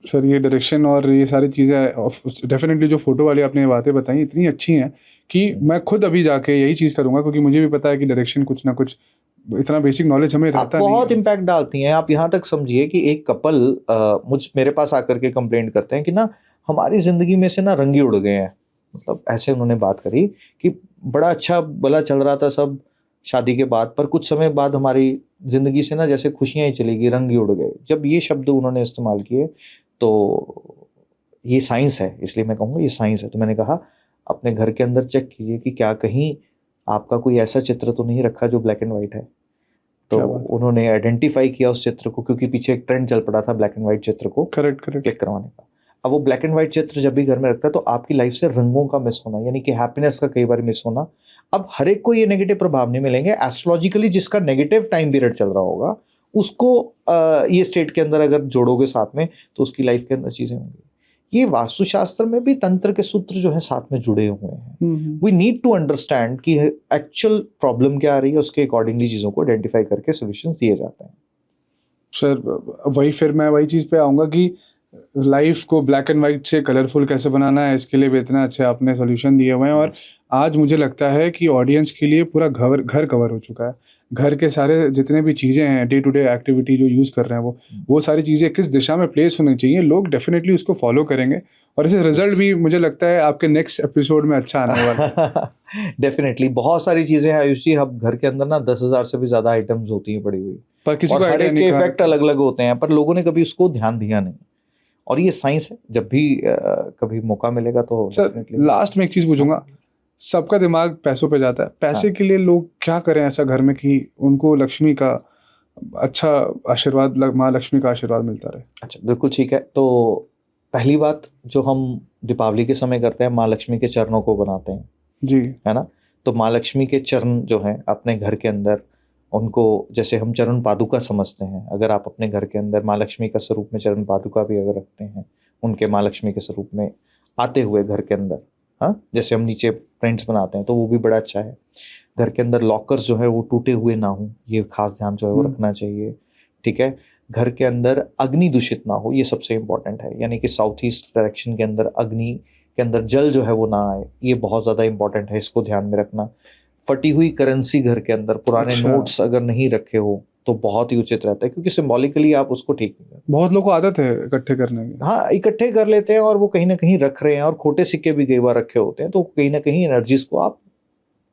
सर ये डायरेक्शन और ये सारी चीज़ें डेफिनेटली जो फोटो वाली आपने बातें बताई इतनी अच्छी हैं कि मैं खुद अभी जाके यही चीज़ करूँगा, क्योंकि मुझे भी पता है कि डायरेक्शन कुछ ना कुछ इतना बेसिक नॉलेज हमें रहता नहीं है। बहुत इम्पैक्ट डालती हैं। आप यहाँ तक समझिए कि एक कपल मेरे पास आकर के कंप्लेंट करते हैं कि ना हमारी ज़िंदगी में से ना रंग ही उड़ गए हैं। मतलब ऐसे उन्होंने बात करी कि बड़ा अच्छा भला चल रहा था सब शादी के बाद, पर कुछ समय बाद हमारी ज़िंदगी से ना जैसे खुशियाँ ही चली गई, रंग ही उड़ गए। जब ये शब्द उन्होंने इस्तेमाल किए तो ये साइंस है, इसलिए मैं कहूँगा ये साइंस है। तो मैंने कहा अपने घर के अंदर चेक कीजिए कि क्या कहीं आपका कोई ऐसा चित्र तो नहीं रखा जो ब्लैक एंड वाइट है। तो उन्होंने आइडेंटिफाई किया उस चित्र को, क्योंकि पीछे एक ट्रेंड चल पड़ा था ब्लैक एंड वाइट चित्र को करेक्ट क्लिक करवाने का। अब वो ब्लैक एंड व्हाइट चित्र जब भी घर में रखता है तो आपकी लाइफ से रंगों का मिस होना, यानी कि हैप्पीनेस का कई बार मिस होना, अब हर एक को ये नेगेटिव प्रभाव नहीं मिलेंगे। एस्ट्रोलॉजिकली जिसका नेगेटिव टाइम पीरियड चल रहा होगा उसको ये स्टेट के अंदर अगर जोड़ोगे साथ में तो उसकी लाइफ के अंदर चीजें होंगी। ये वास्तुशास्त्र में भी तंत्र के सूत्र जो है साथ में जुड़े हुए हैं। वी नीड टू अंडरस्टैंड कि एक्चुअल प्रॉब्लम क्या आ रही है, उसके अकॉर्डिंगली चीजों को आइडेंटिफाई करके सॉल्यूशंस दिए जाते हैं। सर फिर मैं वही चीज़ पे आऊँगा कि लाइफ को ब्लैक एंड वाइट से कलरफुल कैसे बनाना है, इसके लिए भी इतना अच्छे आपने सॉल्यूशन दिए हुए हैं। और आज मुझे लगता है कि ऑडियंस के लिए पूरा घर कवर हो चुका है। घर के सारे जितने भी चीज़ें हैं, डे टू डे एक्टिविटी जो यूज़ कर रहे हैं वो सारी चीज़ें किस दिशा में प्लेस होनी चाहिए, लोग डेफिनेटली उसको फॉलो करेंगे और इससे रिजल्ट भी मुझे लगता है आपके नेक्स्ट एपिसोड में अच्छा आने वाला है। डेफिनेटली बहुत सारी चीजें हैं आयुष जी। अब घर के अंदर ना 10,000 से भी ज्यादा आइटम्स होती हैं पड़ी हुई, पर किसी और को हर आइडिया एक के नहीं इफेक्ट अलग अलग होते हैं, पर लोगों ने कभी उसको ध्यान दिया नहीं। और ये साइंस है, जब भी कभी मौका मिलेगा तो सर definitely। लास्ट में एक चीज़ पूछूंगा, सबका दिमाग पैसों पे जाता है, पैसे के लिए लोग क्या करें ऐसा घर में कि उनको लक्ष्मी का अच्छा आशीर्वाद, माँ लक्ष्मी का आशीर्वाद मिलता रहे। अच्छा, बिल्कुल ठीक है। तो पहली बात जो हम दीपावली के समय करते हैं, माँ लक्ष्मी के चरणों को बनाते हैं, जी है ना। तो माँ लक्ष्मी के चरण जो हैं अपने घर के अंदर, उनको जैसे हम चरण पादुका समझते हैं, अगर आप अपने घर के अंदर माँ लक्ष्मी का स्वरूप में चरण पादुका भी अगर रखते हैं, उनके माँ लक्ष्मी के स्वरूप में आते हुए घर के अंदर, हाँ, जैसे हम नीचे फ्रेंड्स बनाते हैं तो वो भी बड़ा अच्छा है। घर के अंदर लॉकर्स जो है वो टूटे हुए ना हो, ये खास ध्यान जो है वो रखना चाहिए, ठीक है। घर के अंदर अग्नि दूषित ना हो, ये सबसे इंपॉर्टेंट है, यानी कि साउथ ईस्ट डायरेक्शन के अंदर अग्नि के अंदर जल जो है वो ना आए, ये बहुत ज़्यादा इंपॉर्टेंट है, इसको ध्यान में रखना। फटी हुई करेंसी घर के अंदर, पुराने अच्छा। नोट्स अगर नहीं रखे हो तो बहुत ही उचित रहता है, क्योंकि सिंबॉलिकली आप उसको ठीक नहीं करते। बहुत लोगों को आदत है इकट्ठे करने की। हाँ, इकट्ठे कर लेते हैं और वो कहीं ना कहीं रख रहे हैं, और खोटे सिक्के भी कई बार रखे होते हैं, तो कहीं ना कहीं एनर्जीज को आप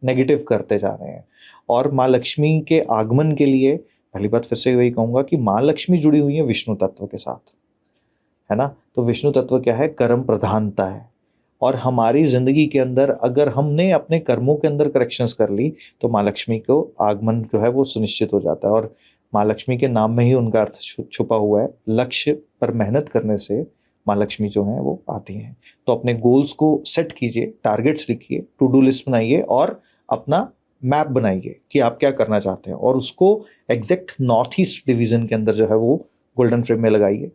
नेगेटिव करते जा रहे हैं। और माँ लक्ष्मी के आगमन के लिए पहली बात फिर से वही कहूंगा कि माँ लक्ष्मी जुड़ी हुई है विष्णु तत्व के साथ, है ना। तो विष्णु तत्व क्या है, कर्म प्रधानता है, और हमारी जिंदगी के अंदर अगर हमने अपने कर्मों के अंदर करेक्शंस कर ली तो माँ लक्ष्मी को आगमन जो है वो सुनिश्चित हो जाता है। और माँ लक्ष्मी के नाम में ही उनका अर्थ छुपा हुआ है, लक्ष्य पर मेहनत करने से माँ लक्ष्मी जो है वो आती हैं। तो अपने गोल्स को सेट कीजिए, टारगेट्स लिखिए, टू डू लिस्ट बनाइए और अपना मैप बनाइए कि आप क्या करना चाहते हैं, और उसको एग्जैक्ट नॉर्थ ईस्ट डिवीजन के अंदर जो है वो गोल्डन फ्रेम में लगाइए,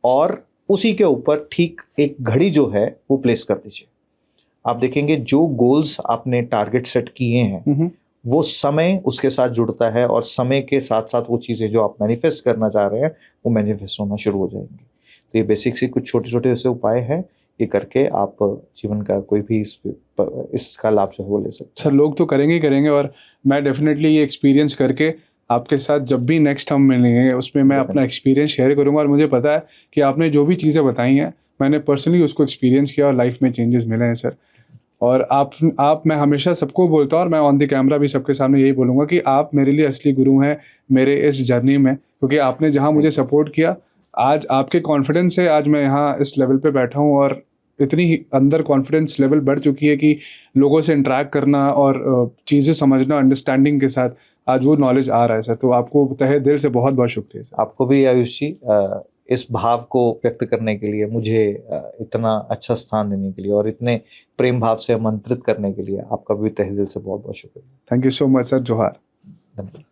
और उसी के ऊपर ठीक एक घड़ी जो है वो प्लेस कर दीजिए। आप देखेंगे जो गोल्स आपने टारगेट सेट किए हैं वो समय उसके साथ जुड़ता है, और समय के साथ साथ वो चीज़ें जो आप मैनिफेस्ट करना चाह रहे हैं वो मैनिफेस्ट होना शुरू हो जाएंगी। तो ये बेसिक सी कुछ छोटे छोटे ऐसे उपाय हैं, ये करके आप जीवन का कोई भी इसका लाभ जो है वो ले सकते हैं। सर लोग तो करेंगे ही करेंगे, और मैं डेफिनेटली ये एक्सपीरियंस करके आपके साथ जब भी नेक्स्ट हम मिलेंगे उसमें मैं अपना एक्सपीरियंस शेयर करूंगा। और मुझे पता है कि आपने जो भी चीज़ें बताई हैं मैंने पर्सनली उसको एक्सपीरियंस किया और लाइफ में चेंजेस मिले हैं सर। और आप मैं हमेशा सबको बोलता हूँ, और मैं ऑन द कैमरा भी सबके सामने यही बोलूँगा कि आप मेरे लिए असली गुरु हैं मेरे इस जर्नी में, क्योंकि आपने जहाँ मुझे सपोर्ट किया, आज आपके कॉन्फिडेंस से आज मैं यहाँ इस लेवल पे बैठा हूँ, और इतनी अंदर कॉन्फिडेंस लेवल बढ़ चुकी है कि लोगों से इंटरेक्ट करना और चीज़ें समझना अंडरस्टैंडिंग के साथ आज वो नॉलेज आ रहा है सर। तो आपको तहे दिल से बहुत बहुत शुक्रिया सर। आपको भी आयुष जी, इस भाव को व्यक्त करने के लिए, मुझे इतना अच्छा स्थान देने के लिए और इतने प्रेम भाव से आमंत्रित करने के लिए आपका भी तहे दिल से बहुत बहुत शुक्रिया। Thank you so much sir. जोहार। धन्यवाद।